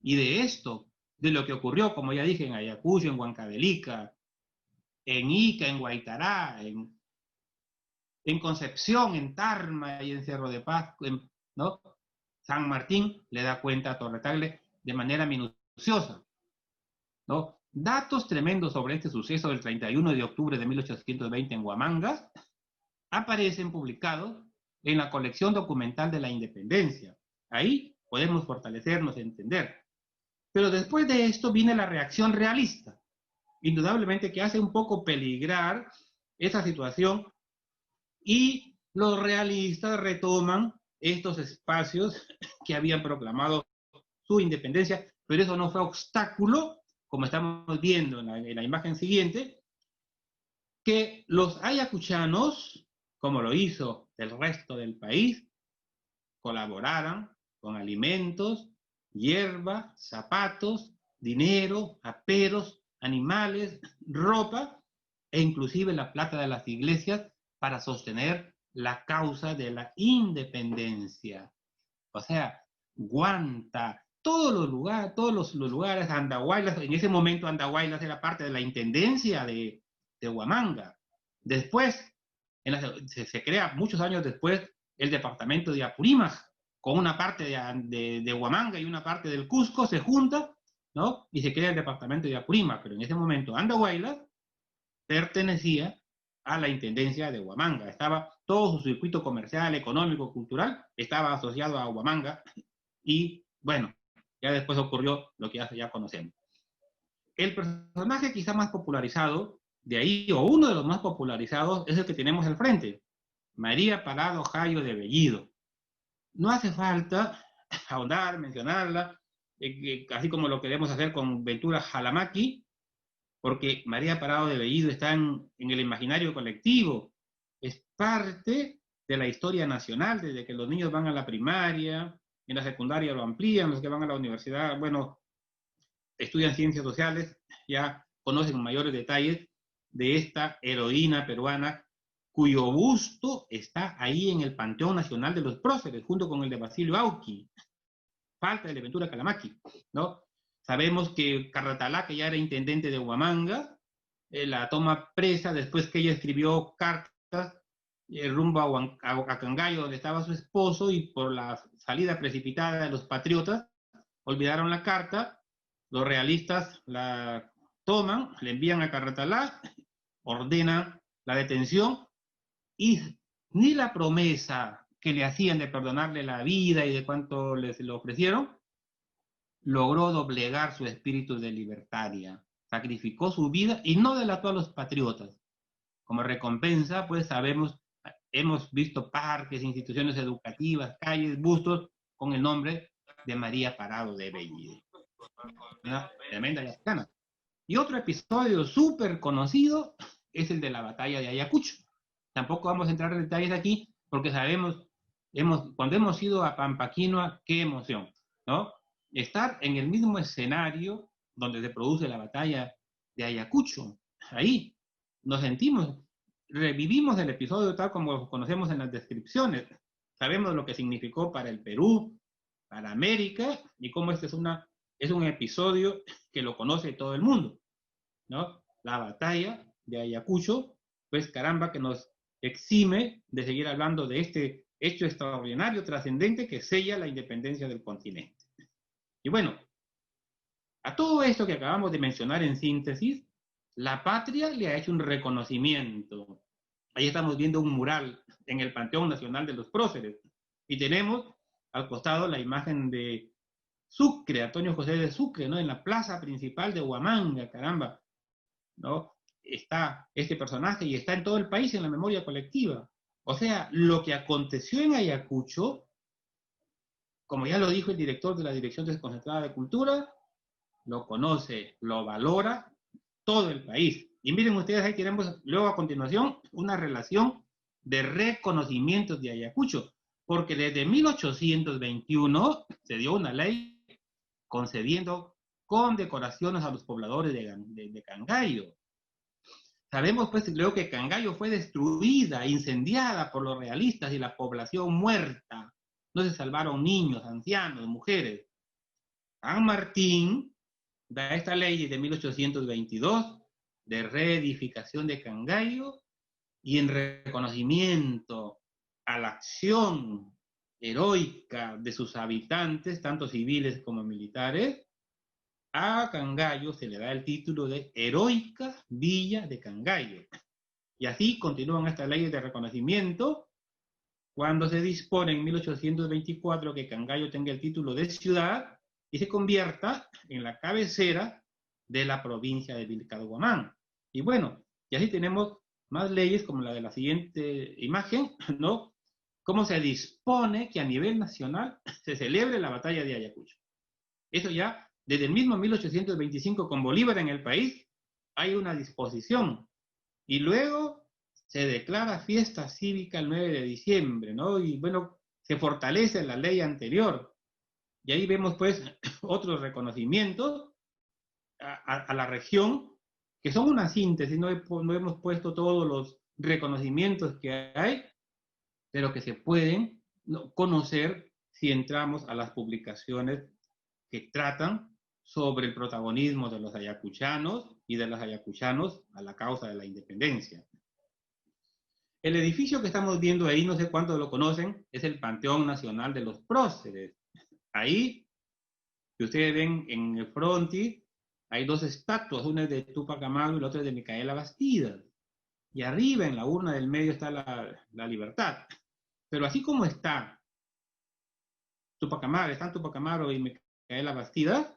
[SPEAKER 4] Y de esto, de lo que ocurrió, como ya dije, en Ayacucho, en Huancavelica, en Ica, en Guaitará, en Concepción, en Tarma y en Cerro de Paz, ¿no? San Martín le da cuenta a Torre Tagle de manera minuciosa, ¿no? Datos tremendos sobre este suceso del 31 de octubre de 1820 en Huamanga aparecen publicados en la colección documental de la independencia. Ahí podemos fortalecernos, entender. Pero después de esto viene la reacción realista, indudablemente que hace un poco peligrar esa situación, y los realistas retoman estos espacios que habían proclamado su independencia, pero eso no fue obstáculo, como estamos viendo en la imagen siguiente, que los ayacuchanos, como lo hizo el resto del país, colaboraran con alimentos, hierba, zapatos, dinero, aperos, animales, ropa, e inclusive la plata de las iglesias para sostener la causa de la independencia. O sea, Guanta, todos los lugares, Andahuaylas, en ese momento Andahuaylas era parte de la intendencia de Huamanga. Después, se crea muchos años después el departamento de Apurímac, con una parte de Huamanga y una parte del Cusco se junta, ¿no? Y se crea el departamento de Apurímac, pero en ese momento Andahuaylas pertenecía a la intendencia de Huamanga. Estaba todo su circuito comercial, económico, cultural, estaba asociado a Huamanga, y bueno, ya después ocurrió lo que ya conocemos. El personaje quizá más popularizado de ahí, o uno de los más popularizados, es el que tenemos al frente, María Parado Jayo de Bellido. No hace falta ahondar, mencionarla, así como lo queremos hacer con Ventura Jalamaqui, porque María Parado de Bellido está en el imaginario colectivo, es parte de la historia nacional, desde que los niños van a la primaria, en la secundaria lo amplían, los que van a la universidad, bueno, estudian ciencias sociales, ya conocen mayores detalles de esta heroína peruana cuyo busto está ahí en el Panteón Nacional de los Próceres, junto con el de Basilio Auqui. Falta el de Ventura Calamaqui, ¿no? Sabemos que Carratalá, que ya era intendente de Huamanga, la toma presa después que ella escribió cartas rumbo a Cangallo, donde estaba su esposo, y por la salida precipitada de los patriotas, olvidaron la carta, los realistas la toman, le envían a Carratalá, ordenan la detención, y ni la promesa que le hacían de perdonarle la vida y de cuánto les lo ofrecieron, logró doblegar su espíritu de libertaria. Sacrificó su vida y no delató a los patriotas. Como recompensa, pues hemos visto parques, instituciones educativas, calles, bustos con el nombre de María Parado de Bellido. Una tremenda yacana. Y otro episodio súper conocido es el de la batalla de Ayacucho. Tampoco vamos a entrar en detalles aquí, porque sabemos, cuando hemos ido a Pampaquinoa, qué emoción, ¿no? Estar en el mismo escenario donde se produce la batalla de Ayacucho. Ahí nos sentimos, revivimos el episodio tal como lo conocemos en las descripciones. Sabemos lo que significó para el Perú, para América, y cómo este es un episodio que lo conoce todo el mundo, ¿no? La batalla de Ayacucho, pues caramba, que nos exime de seguir hablando de este hecho extraordinario, trascendente, que sella la independencia del continente. Y bueno, a todo esto que acabamos de mencionar en síntesis, la patria le ha hecho un reconocimiento. Ahí estamos viendo un mural en el Panteón Nacional de los Próceres, y tenemos al costado la imagen de Sucre, Antonio José de Sucre, ¿no? En la plaza principal de Huamanga, caramba, ¿no? Está este personaje y está en todo el país en la memoria colectiva. O sea, lo que aconteció en Ayacucho, como ya lo dijo el director de la Dirección Desconcentrada de Cultura, lo conoce, lo valora todo el país. Y miren ustedes, ahí tenemos luego a continuación una relación de reconocimientos de Ayacucho, porque desde 1821 se dio una ley concediendo condecoraciones a los pobladores de Cangallo. Sabemos pues luego que Cangallo fue destruida, incendiada por los realistas y la población muerta. No se salvaron niños, ancianos, mujeres. San Martín da esta ley de 1822 de reedificación de Cangallo, y en reconocimiento a la acción heroica de sus habitantes, tanto civiles como militares, a Cangallo se le da el título de Heroica Villa de Cangallo. Y así continúan estas leyes de reconocimiento cuando se dispone en 1824 que Cangallo tenga el título de ciudad y se convierta en la cabecera de la provincia de Vilcabamba. Y bueno, y así tenemos más leyes como la de la siguiente imagen, ¿no? Cómo se dispone que a nivel nacional se celebre la batalla de Ayacucho. Eso ya, desde el mismo 1825, con Bolívar en el país, hay una disposición. Y luego se declara fiesta cívica el 9 de diciembre, ¿no? Y bueno, se fortalece la ley anterior. Y ahí vemos pues otros reconocimientos a la región, que son una síntesis, no hemos puesto todos los reconocimientos que hay, pero que se pueden conocer si entramos a las publicaciones que tratan sobre el protagonismo de los ayacuchanos y de los ayacuchanos a la causa de la independencia. El edificio que estamos viendo ahí, no sé cuántos lo conocen, es el Panteón Nacional de los Próceres. Ahí, que ustedes ven en el frontis, hay dos estatuas, una es de Tupac Amaru y la otra es de Micaela Bastidas. Y arriba, en la urna del medio, está la libertad. Pero así como está Tupac Amaru, están Tupac Amaru y Micaela Bastidas,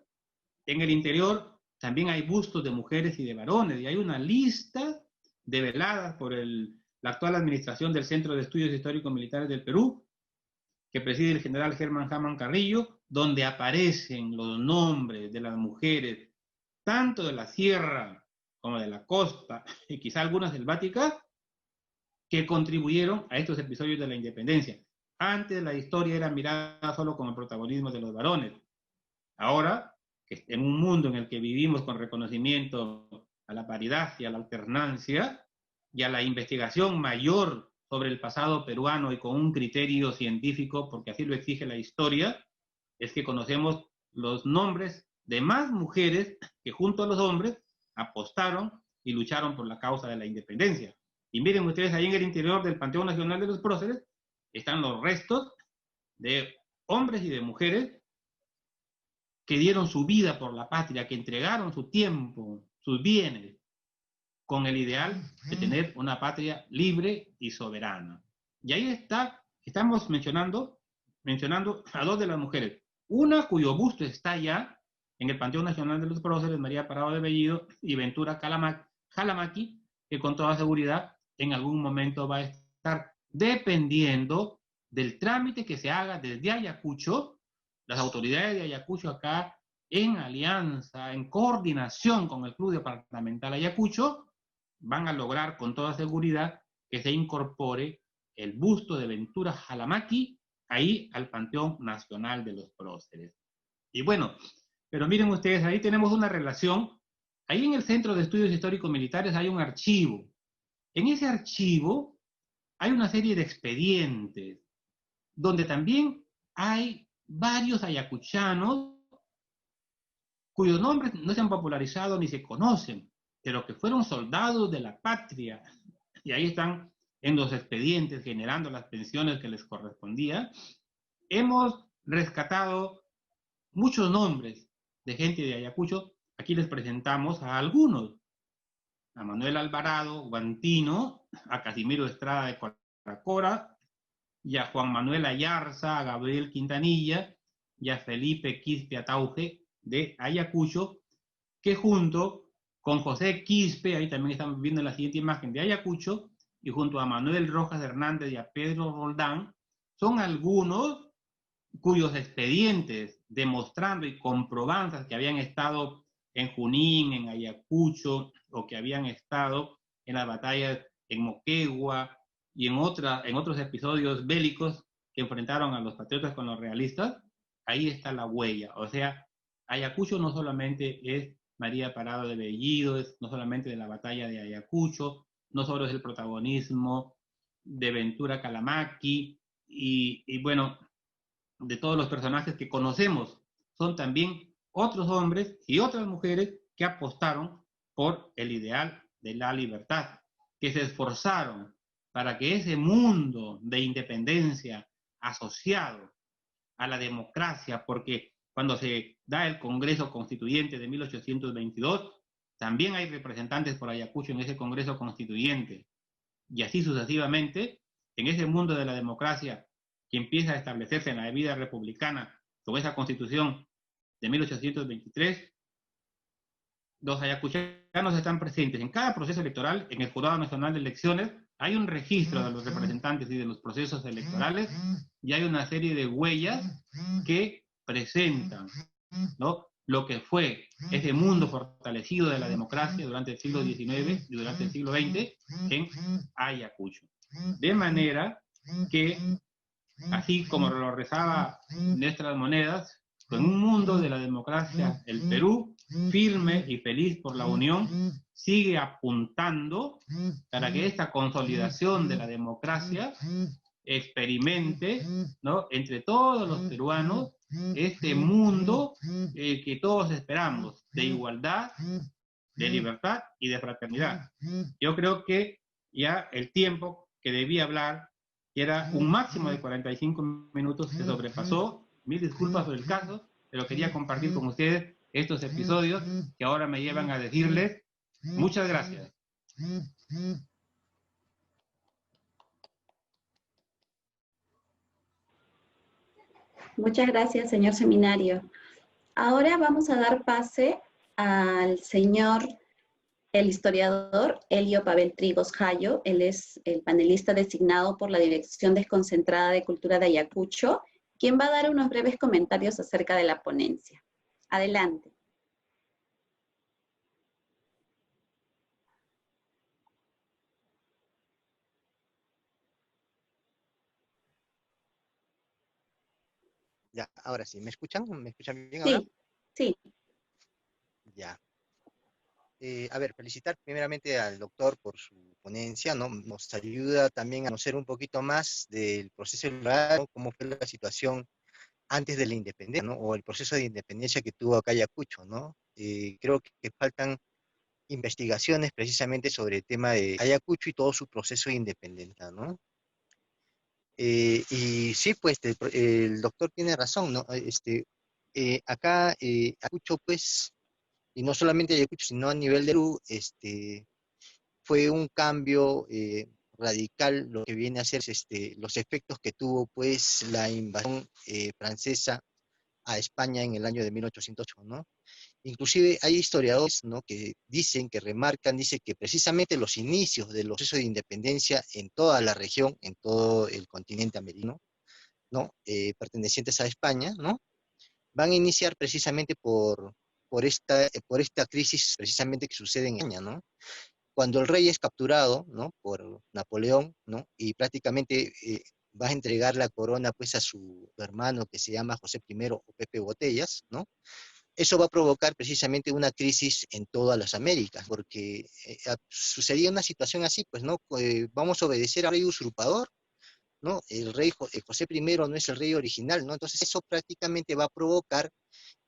[SPEAKER 4] en el interior también hay bustos de mujeres y de varones, y hay una lista develada por la actual administración del Centro de Estudios Históricos Militares del Perú, que preside el general Germán Hamán Carrillo, donde aparecen los nombres de las mujeres, tanto de la sierra como de la costa, y quizá algunas selváticas, que contribuyeron a estos episodios de la independencia. Antes la historia era mirada solo con el protagonismo de los varones. Ahora, en un mundo en el que vivimos con reconocimiento a la paridad y a la alternancia, y a la investigación mayor sobre el pasado peruano y con un criterio científico, porque así lo exige la historia, es que conocemos los nombres de más mujeres que junto a los hombres apostaron y lucharon por la causa de la independencia. Y miren ustedes, ahí en el interior del Panteón Nacional de los Próceres están los restos de hombres y de mujeres que dieron su vida por la patria, que entregaron su tiempo, sus bienes, con el ideal de tener una patria libre y soberana. Y ahí estamos mencionando a dos de las mujeres. Una cuyo busto está ya en el Panteón Nacional de los Próceres, María Parado de Bellido y Ventura Jalamaqui, que con toda seguridad en algún momento va a estar, dependiendo del trámite que se haga desde Ayacucho. Las autoridades de Ayacucho acá, en alianza, en coordinación con el Club Departamental Ayacucho, van a lograr con toda seguridad que se incorpore el busto de Ventura Jalamaqui ahí al Panteón Nacional de los Próceres. Y bueno, pero miren ustedes, ahí tenemos una relación. Ahí en el Centro de Estudios Históricos Militares hay un archivo. En ese archivo hay una serie de expedientes donde también hay varios ayacuchanos cuyos nombres no se han popularizado ni se conocen, pero que fueron soldados de la patria. Y ahí están en los expedientes generando las pensiones que les correspondía. Hemos rescatado muchos nombres de gente de Ayacucho. Aquí les presentamos a algunos: a Manuel Alvarado Guantino, a Casimiro Estrada de Coracora, y a Juan Manuel Ayarza, a Gabriel Quintanilla, y a Felipe Quispe Atauge de Ayacucho, que junto con José Quispe, ahí también estamos viendo la siguiente imagen de Ayacucho, y junto a Manuel Rojas Hernández y a Pedro Roldán, son algunos cuyos expedientes demostrando y comprobanzas que habían estado en Junín, en Ayacucho, o que habían estado en las batallas en Moquegua y en otros episodios bélicos que enfrentaron a los patriotas con los realistas, ahí está la huella. O sea, Ayacucho no solamente es María Parado de Bellido, no solamente de la batalla de Ayacucho, no solo es el protagonismo de Ventura Jalamaqui y bueno, de todos los personajes que conocemos, son también otros hombres y otras mujeres que apostaron por el ideal de la libertad, que se esforzaron para que ese mundo de independencia asociado a la democracia, porque cuando se da el Congreso Constituyente de 1822, también hay representantes por Ayacucho en ese Congreso Constituyente, y así sucesivamente, en ese mundo de la democracia que empieza a establecerse en la vida republicana con esa Constitución de 1823, los ayacuchanos están presentes en cada proceso electoral. En el Jurado Nacional de Elecciones hay un registro de los representantes y de los procesos electorales, y hay una serie de huellas que presentan, ¿no?, lo que fue ese mundo fortalecido de la democracia durante el siglo XIX y durante el siglo XX en Ayacucho. De manera que, así como lo rezaba Nuestras Monedas, en un mundo de la democracia, el Perú, firme y feliz por la unión, sigue apuntando para que esta consolidación de la democracia experimente, ¿no?, entre todos los peruanos este mundo que todos esperamos, de igualdad, de libertad y de fraternidad. Yo creo que ya el tiempo que debía hablar, que era un máximo de 45 minutos, se sobrepasó. Mil disculpas por el caso, pero quería compartir con ustedes estos episodios que ahora me llevan a decirles muchas gracias.
[SPEAKER 1] Muchas gracias, señor seminario. Ahora vamos a dar pase al señor, el historiador Elio Pavel Trigos Jayo. Él es el panelista designado por la Dirección Desconcentrada de Cultura de Ayacucho, quien va a dar unos breves comentarios acerca de la ponencia. Adelante.
[SPEAKER 5] Ya, ahora sí. ¿Me escuchan? ¿Me escuchan bien ahora?
[SPEAKER 1] Sí.
[SPEAKER 5] Ya. A ver, felicitar primeramente al doctor por ponencia, ¿no? Nos ayuda también a conocer un poquito más del proceso electoral, ¿no? Cómo fue la situación antes de la independencia, ¿no? O el proceso de independencia que tuvo acá Ayacucho, ¿no? Creo que faltan investigaciones precisamente sobre el tema de Ayacucho y todo su proceso de independencia, ¿no? Y sí, pues el doctor tiene razón, ¿no? Acá Ayacucho, pues, y no solamente Ayacucho, sino a nivel de Perú, fue un cambio radical lo que viene a ser los efectos que tuvo, pues, la invasión francesa a España en el año de 1808, ¿no? Inclusive hay historiadores, ¿no?, que dicen, que remarcan, dicen que precisamente los inicios del proceso de independencia en toda la región, en todo el continente americano, ¿no?, pertenecientes a España, ¿no?, van a iniciar precisamente por esta crisis precisamente que sucede en España, ¿no? Cuando el rey es capturado, ¿no?, por Napoleón, ¿no?, y prácticamente va a entregar la corona, pues, a su hermano que se llama José I o Pepe Botellas, ¿no? Eso va a provocar precisamente una crisis en todas las Américas, porque sucedía una situación así, pues, ¿no? Vamos a obedecer al rey usurpador, ¿no? El rey José I no es el rey original, ¿no? Entonces eso prácticamente va a provocar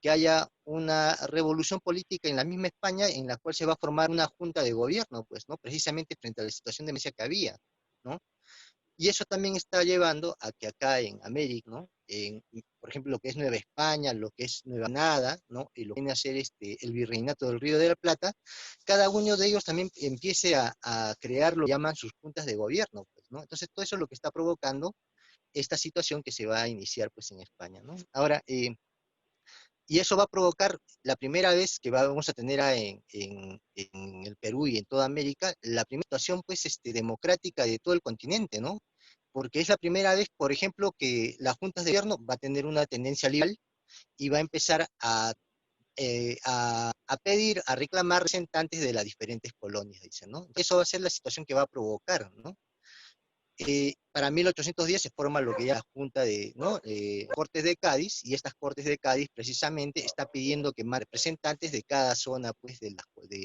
[SPEAKER 5] que haya una revolución política en la misma España, en la cual se va a formar una junta de gobierno, pues, ¿no? Precisamente frente a la situación de emergencia que había, ¿no? Y eso también está llevando a que acá en América, ¿no?, por ejemplo, lo que es Nueva España, lo que es Nueva Granada, ¿no?, y lo que viene a ser el Virreinato del Río de la Plata, cada uno de ellos también empiece a crear lo que llaman sus juntas de gobierno, pues, ¿no? Entonces, todo eso es lo que está provocando esta situación que se va a iniciar, pues, en España, ¿no? Ahora, y eso va a provocar la primera vez que vamos a tener en el Perú y en toda América, la primera situación, pues, democrática de todo el continente, ¿no? Porque es la primera vez, por ejemplo, que las juntas de gobierno va a tener una tendencia liberal y va a empezar a pedir, a reclamar representantes de las diferentes colonias, dicen, ¿no? Eso va a ser la situación que va a provocar, ¿no? Para 1810 se forma lo que ya la Junta de, ¿no?, Cortes de Cádiz, y estas Cortes de Cádiz precisamente está pidiendo que más representantes de cada zona, pues, de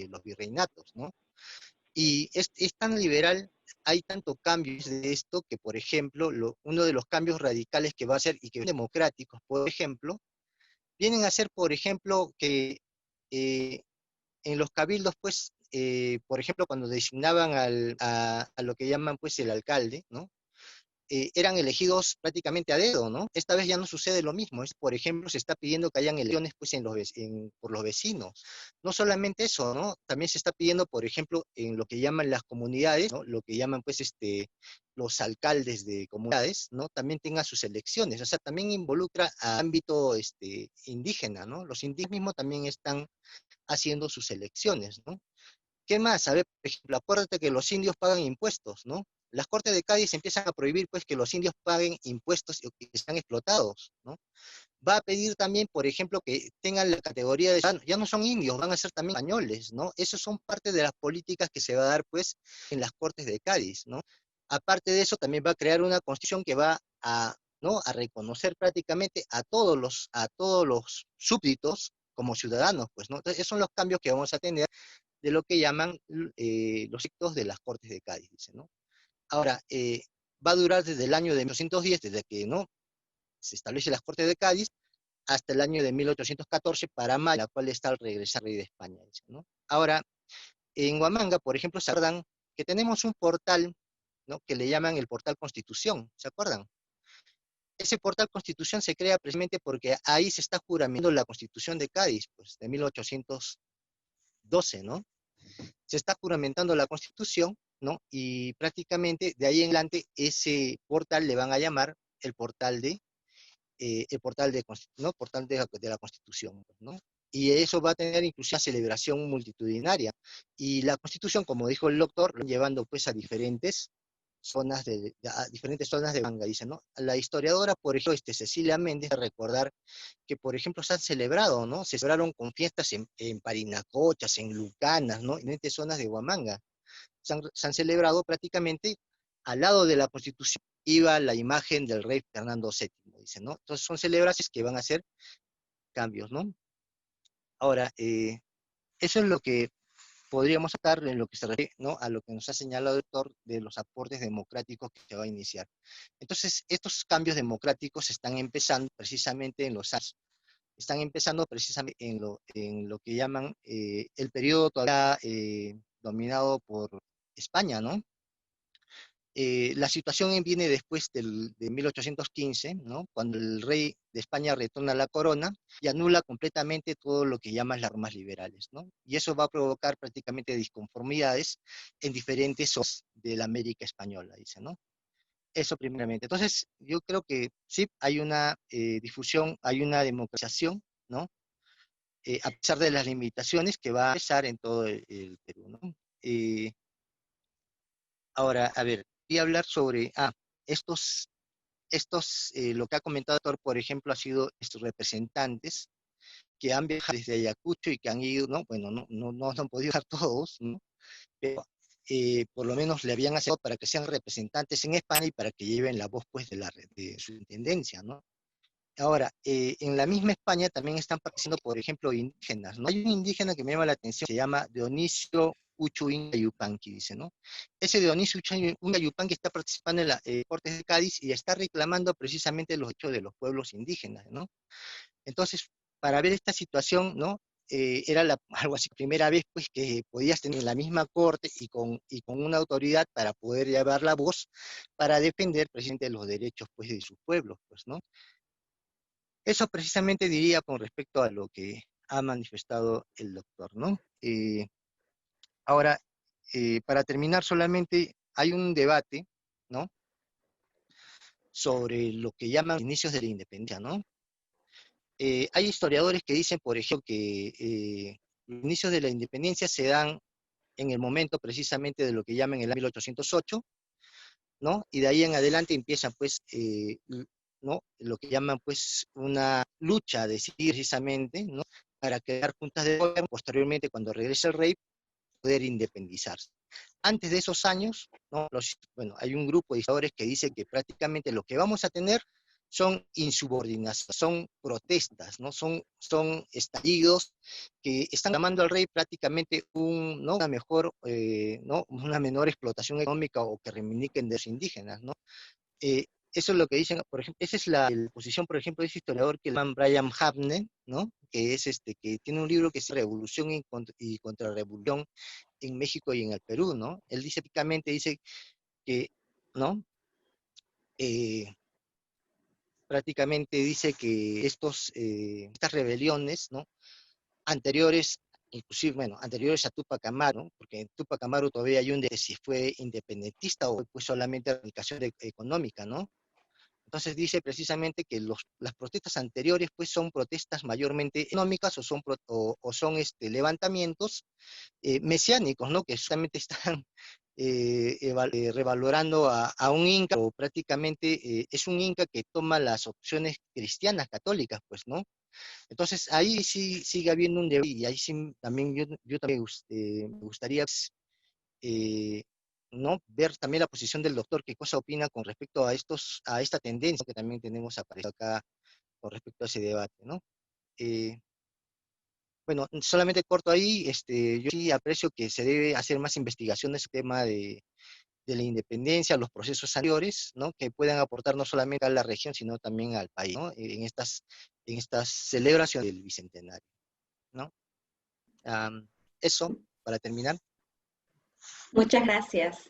[SPEAKER 5] los virreinatos, ¿no? Y es tan liberal, hay tanto cambios de esto que, por ejemplo, uno de los cambios radicales que va a ser, y que son democráticos, por ejemplo, vienen a ser, por ejemplo, que eh, en los cabildos, pues, por ejemplo, cuando designaban a lo que llaman, pues, el alcalde, ¿no?, eran elegidos prácticamente a dedo, ¿no? Esta vez ya no sucede lo mismo. Por ejemplo, se está pidiendo que hayan elecciones, pues, por los vecinos. No solamente eso, ¿no? También se está pidiendo, por ejemplo, en lo que llaman las comunidades, ¿no?, lo que llaman, pues, los alcaldes de comunidades, ¿no?, también tengan sus elecciones. O sea, también involucra a ámbito indígena, ¿no? Los indígenas mismos también están haciendo sus elecciones, ¿no? ¿Qué más? A ver, por ejemplo, acuérdate que los indios pagan impuestos, ¿no? Las Cortes de Cádiz empiezan a prohibir, pues, que los indios paguen impuestos y que están explotados, ¿no? Va a pedir también, por ejemplo, que tengan la categoría de ya no son indios, van a ser también españoles, ¿no? Esas son parte de las políticas que se va a dar, pues, en las Cortes de Cádiz, ¿no? Aparte de eso, también va a crear una constitución que va a, ¿no?, a reconocer prácticamente a todos los súbditos como ciudadanos, pues, ¿no? Entonces, esos son los cambios que vamos a tener de lo que llaman los actos de las Cortes de Cádiz, dice, ¿no? Ahora, va a durar desde el año de 1810, desde que, ¿no?, se establece las Cortes de Cádiz, hasta el año de 1814, para mayo, la cual está al regresar rey de España, dice, ¿no? Ahora, en Huamanga, por ejemplo, se acuerdan que tenemos un portal, ¿no?, que le llaman el portal Constitución, ¿se acuerdan? Ese portal Constitución se crea precisamente porque ahí se está juramentando la Constitución de Cádiz, pues, de 1812, ¿no? Se está juramentando la Constitución, ¿no? Y prácticamente de ahí en adelante ese portal le van a llamar el portal ¿no?, portal de la Constitución, ¿no? Y eso va a tener incluso una celebración multitudinaria. Y la Constitución, como dijo el doctor, lo van llevando, pues, a diferentes zonas de Manga, dice, ¿no? La historiadora, por ejemplo, Cecilia Méndez, a recordar que, por ejemplo, se han celebrado, ¿no? Se celebraron con fiestas en Parinacochas, en Lucanas, ¿no?, en estas zonas de Huamanga. Se han celebrado prácticamente al lado de la Constitución, iba la imagen del rey Fernando VII, dice, ¿no? Entonces son celebraciones que van a hacer cambios, ¿no? Ahora, eso es lo que podríamos sacar en lo que se refiere, ¿no?, a lo que nos ha señalado el doctor de los aportes democráticos que se va a iniciar. Entonces, estos cambios democráticos están empezando precisamente en los años. Están empezando precisamente en lo que llaman el periodo todavía dominado por España, ¿no? La situación viene después de 1815, ¿no?, cuando el rey de España retorna a la corona y anula completamente todo lo que llaman las normas liberales, ¿no? Y eso va a provocar prácticamente disconformidades en diferentes zonas de la América española, dice, ¿no? Eso primeramente. Entonces, yo creo que sí, hay una difusión, hay una democratización, ¿no? A pesar de las limitaciones que va a empezar en todo el Perú, ¿no? Ahora, a ver, voy a hablar sobre lo que ha comentado el doctor, por ejemplo, ha sido estos representantes que han viajado desde Ayacucho y que han ido, ¿no? Bueno, no han podido viajar todos, ¿no? Pero por lo menos le habían aceptado para que sean representantes en España y para que lleven la voz, pues, de su intendencia, ¿no? Ahora, en la misma España también están participando, por ejemplo, indígenas, ¿no? Hay un indígena que me llama la atención, se llama Dionisio Uchu Inga Yupanqui, dice, ¿no? Ese Dionisio Uchu Inga Yupanqui está participando en las Cortes de Cádiz y está reclamando precisamente los hechos de los pueblos indígenas, ¿no? Entonces, para ver esta situación, ¿no? Era algo así, primera vez, pues, que podías tener la misma corte y con una autoridad para poder llevar la voz para defender precisamente los derechos, pues, de sus pueblos, pues, ¿no? Eso precisamente diría con respecto a lo que ha manifestado el doctor, ¿no? Ahora, para terminar solamente, hay un debate, ¿no?, sobre lo que llaman inicios de la independencia, ¿no? Hay historiadores que dicen, por ejemplo, que los inicios de la independencia se dan en el momento precisamente de lo que llaman el año 1808, ¿no? Y de ahí en adelante empiezan, pues, ¿no?, lo que llaman, pues, una lucha a decidir precisamente, ¿no?, para crear juntas de gobierno, posteriormente, cuando regresa el rey, poder independizarse. Antes de esos años, ¿no?, bueno, hay un grupo de historiadores que dice que prácticamente lo que vamos a tener son insubordinaciones, son protestas, ¿no?, son estallidos que están llamando al rey prácticamente ¿no?, una mejor, ¿no?, una menor explotación económica o que reivindiquen de los indígenas, ¿no? Eso es lo que dicen, por ejemplo, esa es la posición, por ejemplo, de ese historiador que se llama Brian Hapner, ¿no?, que es que tiene un libro que es Revolución y Contrarrevolución en México y en el Perú, ¿no? Él dice, prácticamente dice que, ¿no?, prácticamente dice que estas rebeliones, ¿no?, anteriores, inclusive, bueno, anteriores a Túpac Amaru, ¿no?, porque en Túpac Amaru todavía hay un de si fue independentista o fue solamente erradicación económica, ¿no? Entonces dice precisamente que las protestas anteriores, pues, son protestas mayormente económicas o son levantamientos mesiánicos, ¿no?, que justamente están revalorando a un inca, o prácticamente es un inca que toma las opciones cristianas, católicas, pues, ¿no? Entonces ahí sí sigue habiendo un debate, y ahí sí también yo también me gustaría, pues, ¿no?, ver también la posición del doctor, qué cosa opina con respecto a esta tendencia que también tenemos aparecido acá con respecto a ese debate, ¿no? Bueno, solamente corto ahí, yo sí aprecio que se debe hacer más investigación de ese tema de la independencia, los procesos anteriores, ¿no?, que puedan aportar no solamente a la región, sino también al país, ¿no?, en estas celebraciones del Bicentenario, ¿no? Eso, para terminar.
[SPEAKER 1] Muchas gracias.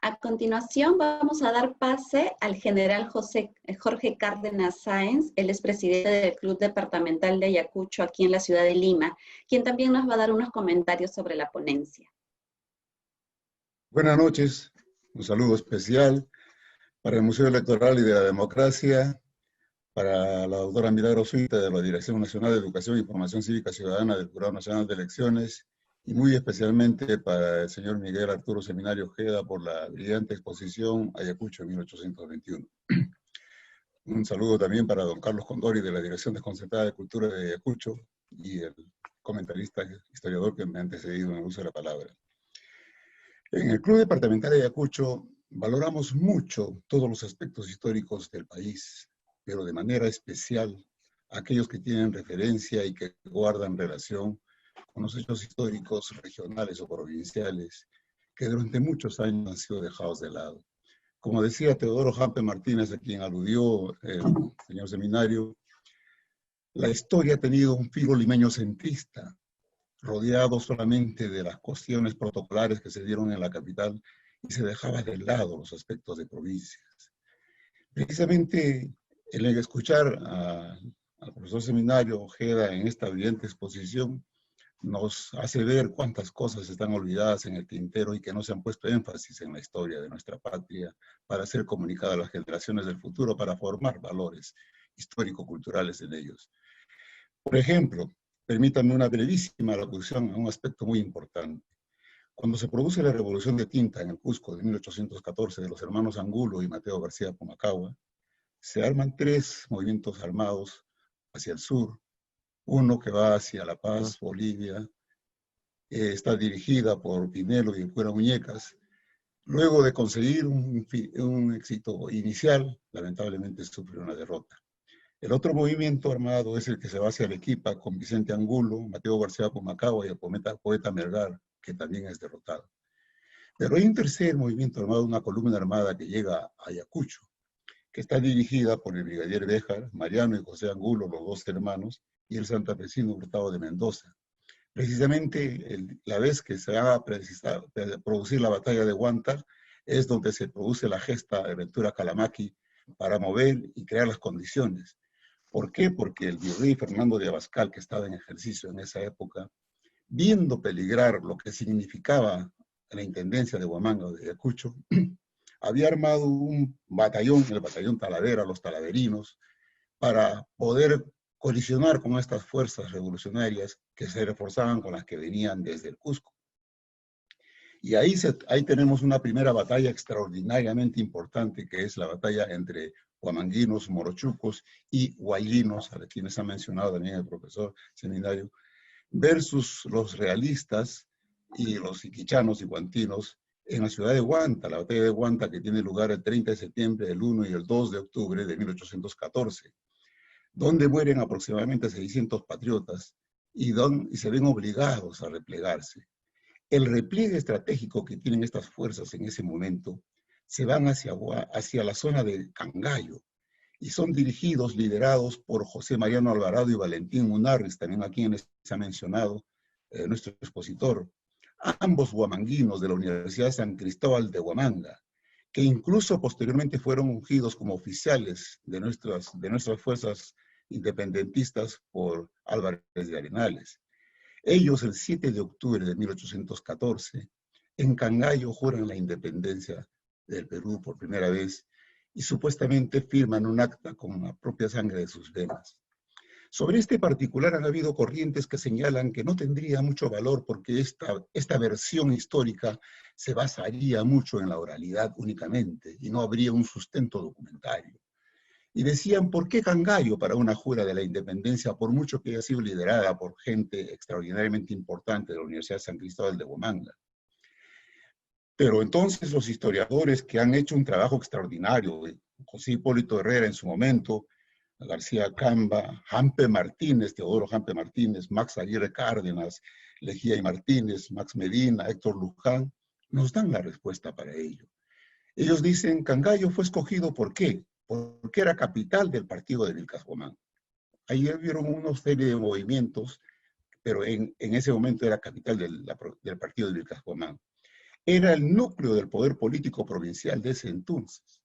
[SPEAKER 1] A continuación vamos a dar pase al general Jorge Cárdenas Sáenz, él es presidente del Club Departamental de Ayacucho aquí en la ciudad de Lima, quien también nos va a dar unos comentarios sobre la ponencia.
[SPEAKER 6] Buenas noches, un saludo especial para el Museo Electoral y de la Democracia, para la doctora Milagro Suita de la Dirección Nacional de Educación y Formación Cívica Ciudadana del Jurado Nacional de Elecciones, y muy especialmente para el señor Miguel Arturo Seminario Ojeda por la brillante exposición Ayacucho 1821. Un saludo también para don Carlos Condori de la Dirección Desconcentrada de Cultura de Ayacucho y el comentarista historiador que me ha antecedido en el uso de la palabra. En el Club Departamental de Ayacucho valoramos mucho todos los aspectos históricos del país, pero de manera especial aquellos que tienen referencia y que guardan relación con los hechos históricos regionales o provinciales que durante muchos años han sido dejados de lado. Como decía Teodoro Hampe Martínez, a quien aludió el señor Seminario, la historia ha tenido un filo limeño centrista, rodeado solamente de las cuestiones protocolares que se dieron en la capital y se dejaba de lado los aspectos de provincias. Precisamente el escuchar al profesor Seminario Ojeda en esta evidente exposición nos hace ver cuántas cosas están olvidadas en el tintero y que no se han puesto énfasis en la historia de nuestra patria para ser comunicada a las generaciones del futuro, para formar valores histórico-culturales en ellos. Por ejemplo, permítanme una brevísima alocución a un aspecto muy importante. Cuando se produce la Revolución de Tinta en el Cusco de 1814 de los hermanos Angulo y Mateo García Pumacahua, se arman 3 movimientos armados hacia el sur, uno que va hacia La Paz, Bolivia, está dirigida por Pinelo y Fuera Muñecas. Luego de conseguir un éxito inicial, lamentablemente sufre una derrota. El otro movimiento armado es el que se va hacia Arequipa con Vicente Angulo, Mateo García Pumacahua y el poeta Melgar, que también es derrotado. Pero hay un tercer movimiento armado, una columna armada que llega a Ayacucho, que está dirigida por el brigadier Béjar, Mariano y José Angulo, los 2 hermanos, y el santafesino Hurtado de Mendoza. Precisamente la vez que se va a producir la batalla de Huántar es donde se produce la gesta de Ventura Calamaqui para mover y crear las condiciones. ¿Por qué? Porque el virrey Fernando de Abascal, que estaba en ejercicio en esa época, viendo peligrar lo que significaba la intendencia de Huamanga o de Ayacucho, había armado un batallón, el batallón Talavera, los talaverinos, para poder colisionar con estas fuerzas revolucionarias que se reforzaban con las que venían desde el Cusco. Y ahí tenemos una primera batalla extraordinariamente importante, que es la batalla entre huamanguinos, morochucos y huaylinos, a quienes ha mencionado también el profesor Seminario, versus los realistas y los iquichanos y guantinos en la ciudad de Huanta, la batalla de Huanta, que tiene lugar el 30 de septiembre, el 1 y el 2 de octubre de 1814. Donde mueren aproximadamente 600 patriotas y se ven obligados a replegarse. El repliegue estratégico que tienen estas fuerzas en ese momento se van hacia la zona de Cangallo y son dirigidos, liderados por José Mariano Alvarado y Valentín Munarriz, también a quienes se ha mencionado nuestro expositor, ambos huamanguinos de la Universidad de San Cristóbal de Huamanga, que incluso posteriormente fueron ungidos como oficiales de nuestras fuerzas independentistas por Álvarez de Arenales. Ellos, el 7 de octubre de 1814, en Cangallo juran la independencia del Perú por primera vez y supuestamente firman un acta con la propia sangre de sus venas. Sobre este particular han habido corrientes que señalan que no tendría mucho valor porque esta versión histórica se basaría mucho en la oralidad únicamente y no habría un sustento documentario. Y decían, ¿por qué Cangallo para una jura de la independencia, por mucho que haya sido liderada por gente extraordinariamente importante de la Universidad de San Cristóbal de Huamanga? Pero entonces los historiadores que han hecho un trabajo extraordinario, José Hipólito Herrera en su momento, García Camba, Hampe Martínez, Teodoro Hampe Martínez, Max Aguirre Cárdenas, Lejía y Martínez, Max Medina, Héctor Luján, nos dan la respuesta para ello. Ellos dicen, Cangallo fue escogido ¿por qué? Porque era capital del partido de Vilcas-Huamanga. Ahí vieron una serie de movimientos, pero en ese momento era capital del partido de Vilcas-Huamanga. Era el núcleo del poder político provincial de ese entonces.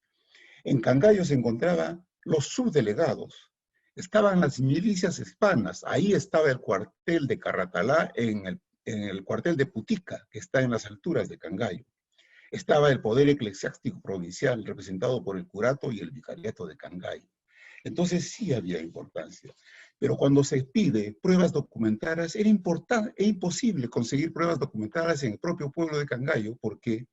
[SPEAKER 6] En Cangallo se encontraban los subdelegados, estaban las milicias hispanas, ahí estaba el cuartel de Carratalá en el cuartel de Putica, que está en las alturas de Cangallo. Estaba el poder eclesiástico provincial representado por el curato y el vicariato de Cangallo. Entonces sí había importancia. Pero cuando se pide pruebas documentadas, era imposible conseguir pruebas documentadas en el propio pueblo de Cangallo. ¿Por qué?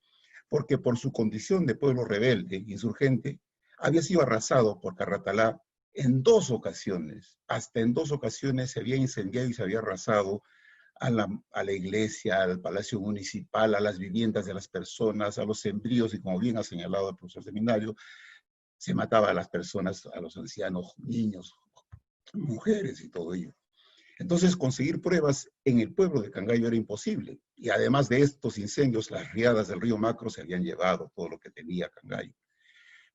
[SPEAKER 6] Porque por su condición de pueblo rebelde, insurgente, había sido arrasado por Carratalá en 2 ocasiones. Hasta en 2 ocasiones se había incendiado y se había arrasado a la iglesia, al palacio municipal, a las viviendas de las personas, a los sembríos, y como bien ha señalado el profesor Seminario, se mataba a las personas, a los ancianos, niños, mujeres y todo ello. Entonces, conseguir pruebas en el pueblo de Cangallo era imposible. Y además de estos incendios, las riadas del río Macro se habían llevado todo lo que tenía Cangallo.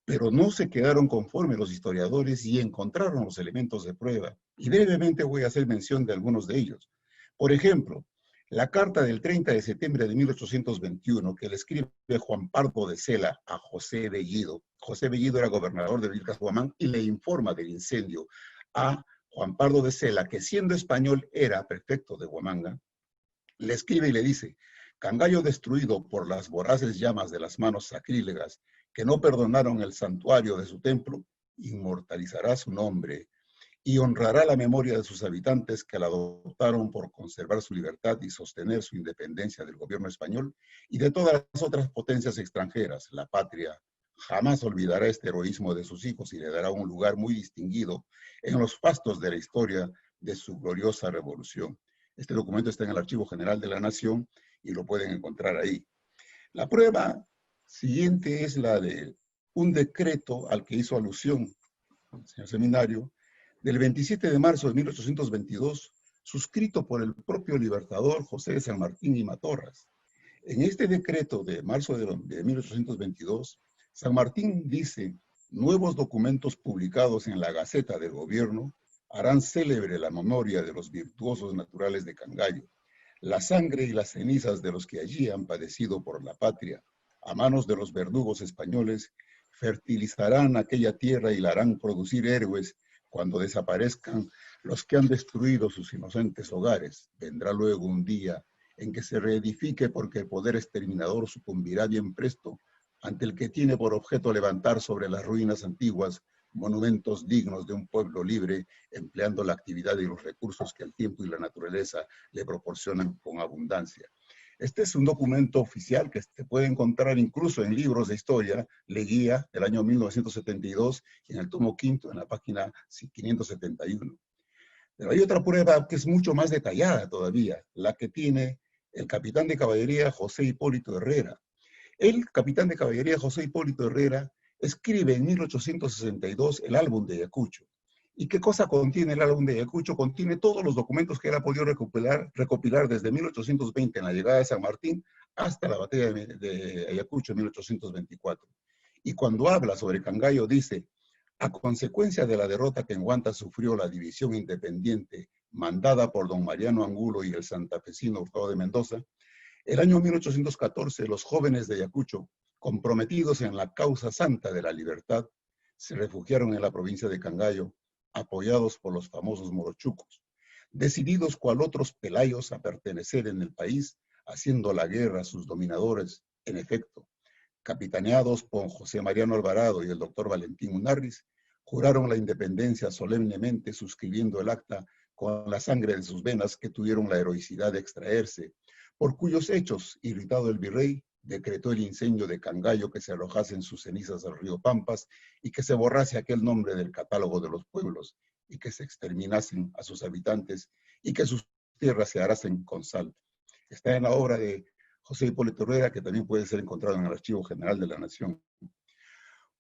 [SPEAKER 6] Pero no se quedaron conformes los historiadores y encontraron los elementos de prueba. Y brevemente voy a hacer mención de algunos de ellos. Por ejemplo, la carta del 30 de septiembre de 1821 que le escribe Juan Pardo de Cela a José Bellido. José Bellido era gobernador de Vilcas-Huamán y le informa del incendio a Juan Pardo de Cela, que siendo español era prefecto de Huamanga. Le escribe y le dice: Cangallo destruido por las voraces llamas de las manos sacrílegas que no perdonaron el santuario de su templo, inmortalizará su nombre y honrará la memoria de sus habitantes que la adoptaron por conservar su libertad y sostener su independencia del gobierno español y de todas las otras potencias extranjeras. La patria jamás olvidará este heroísmo de sus hijos y le dará un lugar muy distinguido en los fastos de la historia de su gloriosa revolución. Este documento está en el Archivo General de la Nación y lo pueden encontrar ahí. La prueba siguiente es la de un decreto al que hizo alusión el señor Seminario, del 27 de marzo de 1822, suscrito por el propio libertador José de San Martín y Matorras. En este decreto de marzo de 1822, San Martín dice: nuevos documentos publicados en la Gaceta del Gobierno harán célebre la memoria de los virtuosos naturales de Cangallo, la sangre y las cenizas de los que allí han padecido por la patria, a manos de los verdugos españoles, fertilizarán aquella tierra y la harán producir héroes cuando desaparezcan los que han destruido sus inocentes hogares. Vendrá luego un día en que se reedifique porque el poder exterminador sucumbirá bien presto ante el que tiene por objeto levantar sobre las ruinas antiguas monumentos dignos de un pueblo libre, empleando la actividad y los recursos que el tiempo y la naturaleza le proporcionan con abundancia. Este es un documento oficial que se puede encontrar incluso en libros de historia, Leguía, del año 1972, y en el tomo quinto, en la página 571. Pero hay otra prueba que es mucho más detallada todavía, la que tiene el capitán de caballería José Hipólito Herrera. El capitán de caballería José Hipólito Herrera escribe en 1862 el álbum de Ayacucho. ¿Y qué cosa contiene el álbum de Ayacucho? Contiene todos los documentos que él ha podido recopilar desde 1820, en la llegada de San Martín, hasta la batalla de Ayacucho en 1824. Y cuando habla sobre Cangallo dice: a consecuencia de la derrota que en Huanta sufrió la división independiente mandada por don Mariano Angulo y el santafesino Hurtado de Mendoza, el año 1814 los jóvenes de Ayacucho, comprometidos en la causa santa de la libertad, se refugiaron en la provincia de Cangallo, apoyados por los famosos morochucos, decididos cual otros pelayos a pertenecer en el país, haciendo la guerra a sus dominadores. En efecto, capitaneados por José Mariano Alvarado y el doctor Valentín Unarriz, juraron la independencia solemnemente, suscribiendo el acta con la sangre de sus venas, que tuvieron la heroicidad de extraerse, por cuyos hechos, irritado el virrey, decretó el incendio de Cangallo, que se arrojasen sus cenizas al río Pampas y que se borrase aquel nombre del catálogo de los pueblos y que se exterminasen a sus habitantes y que sus tierras se arasen con sal. Está en la obra de José Hipólito Herrera, que también puede ser encontrado en el Archivo General de la Nación.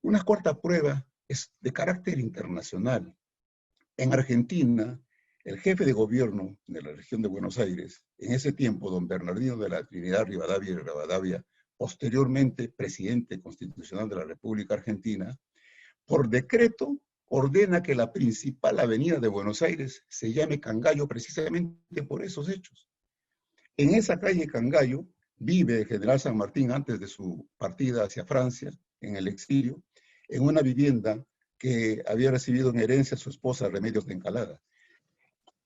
[SPEAKER 6] Una cuarta prueba es de carácter internacional. En Argentina, el jefe de gobierno de la región de Buenos Aires, en ese tiempo don Bernardino de la Trinidad Rivadavia y Rivadavia, posteriormente presidente constitucional de la República Argentina, por decreto ordena que la principal avenida de Buenos Aires se llame Cangallo precisamente por esos hechos. En esa calle Cangallo vive el general San Martín antes de su partida hacia Francia, en el exilio, en una vivienda que había recibido en herencia a su esposa Remedios de Encalada.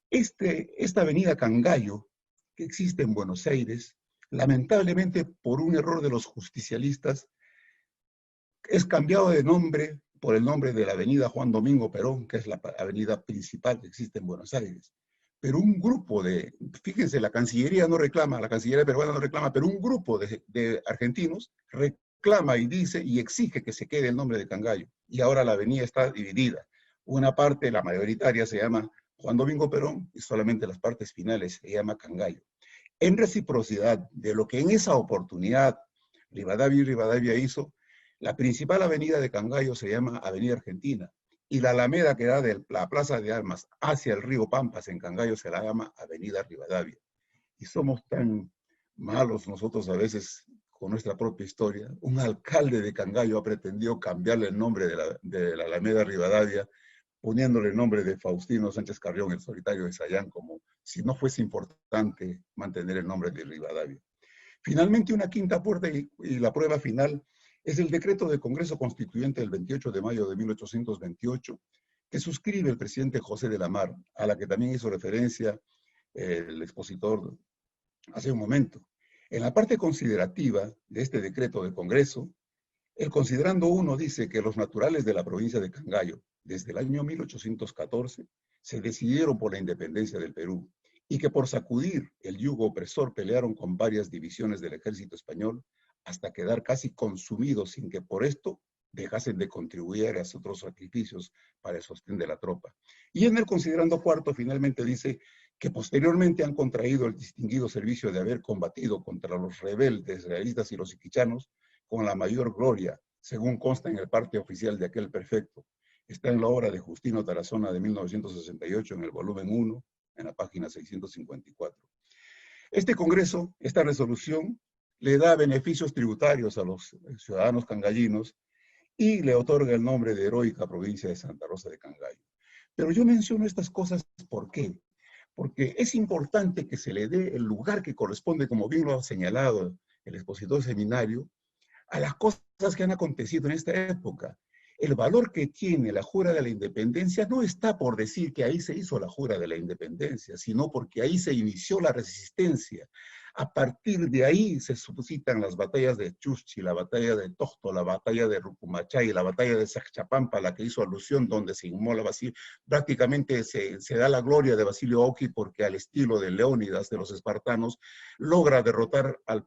[SPEAKER 6] Esta avenida Cangallo, que existe en Buenos Aires, lamentablemente por un error de los justicialistas, es cambiado de nombre por el nombre de la avenida Juan Domingo Perón, que es la avenida principal que existe en Buenos Aires. Pero un grupo fíjense, la Cancillería no reclama, la Cancillería peruana no reclama, pero un grupo de argentinos reclama y dice y exige que se quede el nombre de Cangallo. Y ahora la avenida está dividida. Una parte, la mayoritaria, se llama Juan Domingo Perón y solamente las partes finales se llama Cangallo. En reciprocidad de lo que en esa oportunidad Rivadavia y Rivadavia hizo, la principal avenida de Cangallo se llama Avenida Argentina y la alameda que da de la Plaza de Armas hacia el río Pampas en Cangallo se la llama Avenida Rivadavia. Y somos tan malos nosotros a veces con nuestra propia historia. Un alcalde de Cangallo ha pretendido cambiarle el nombre de la Alameda Rivadavia, poniéndole el nombre de Faustino Sánchez Carrión, el solitario de Sayán, como si no fuese importante mantener el nombre de Rivadavia. Finalmente, una quinta puerta y la prueba final es el decreto de Congreso Constituyente del 28 de mayo de 1828, que suscribe el presidente José de la Mar, a la que también hizo referencia el expositor hace un momento. En la parte considerativa de este decreto de Congreso, el considerando 1 dice que los naturales de la provincia de Cangallo, desde el año 1814, se decidieron por la independencia del Perú y que por sacudir el yugo opresor pelearon con varias divisiones del ejército español hasta quedar casi consumidos sin que por esto dejasen de contribuir a otros sacrificios para el sostén de la tropa. Y en el considerando 4 finalmente dice que posteriormente han contraído el distinguido servicio de haber combatido contra los rebeldes realistas y los iquichanos con la mayor gloria, según consta en el parte oficial de aquel prefecto. Está en la obra de Justino Tarazona de 1968, en el volumen 1, en la página 654. Este Congreso, esta resolución, le da beneficios tributarios a los ciudadanos cangallinos y le otorga el nombre de heroica provincia de Santa Rosa de Cangallo. Pero yo menciono estas cosas, ¿por qué? Porque es importante que se le dé el lugar que corresponde, como bien lo ha señalado el expositor seminario, a las cosas que han acontecido en esta época. El valor que tiene la jura de la independencia no está por decir que ahí se hizo la jura de la independencia, sino porque ahí se inició la resistencia. A partir de ahí se suscitan las batallas de Chuschi, la batalla de Tosto, la batalla de Rucumachay, la batalla de Sachapampa, la que hizo alusión, donde se inmola Basilio. Prácticamente se da la gloria de Basilio Oqui porque al estilo de Leónidas, de los espartanos, logra derrotar a la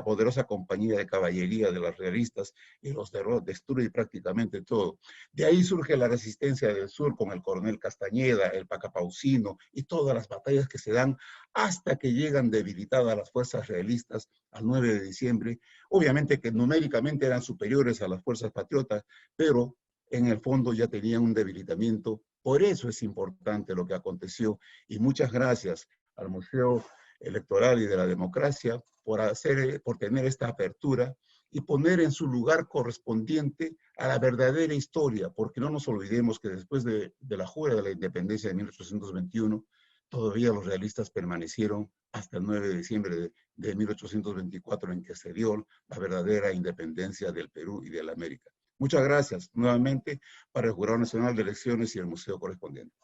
[SPEAKER 6] poderosa compañía de caballería de los realistas y los destruye prácticamente todo. De ahí surge la resistencia del sur con el coronel Castañeda, el Pacapaucino y todas las batallas que se dan hasta que llegan debilitadas las fuerzas realistas al 9 de diciembre. Obviamente que numéricamente eran superiores a las fuerzas patriotas, pero en el fondo ya tenían un debilitamiento. Por eso es importante lo que aconteció y muchas gracias al Museo Electoral y de la Democracia por tener esta apertura y poner en su lugar correspondiente a la verdadera historia, porque no nos olvidemos que después de la jura de la independencia de 1821, todavía los realistas permanecieron hasta el 9 de diciembre de 1824, en que se dio la verdadera independencia del Perú y de la América. Muchas gracias nuevamente para el Jurado Nacional de Elecciones y el museo correspondiente.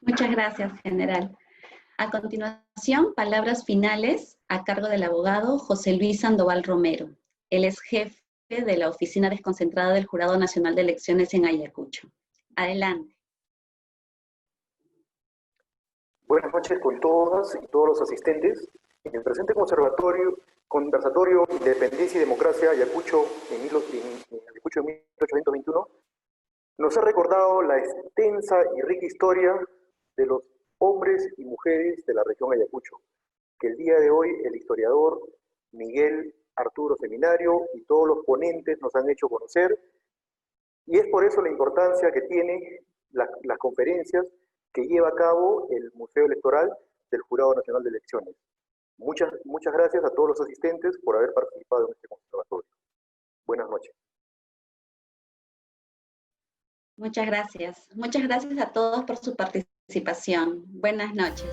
[SPEAKER 1] Muchas gracias, general. A continuación, palabras finales a cargo del abogado José Luis Sandoval Romero. Él es jefe de la Oficina Desconcentrada del Jurado Nacional de Elecciones en Ayacucho. Adelante.
[SPEAKER 7] Buenas noches con todas y todos los asistentes. En el presente conversatorio Independencia y Democracia Ayacucho en Ayacucho de 1821, nos ha recordado la extensa y rica historia de los hombres y mujeres de la región Ayacucho, que el día de hoy el historiador Miguel Arturo Seminario y todos los ponentes nos han hecho conocer, y es por eso la importancia que tiene las conferencias que lleva a cabo el Museo Electoral del Jurado Nacional de Elecciones. Muchas gracias a todos los asistentes por haber participado en este conversatorio. Buenas noches.
[SPEAKER 1] Muchas gracias. Muchas gracias a todos por su participación. Buenas noches.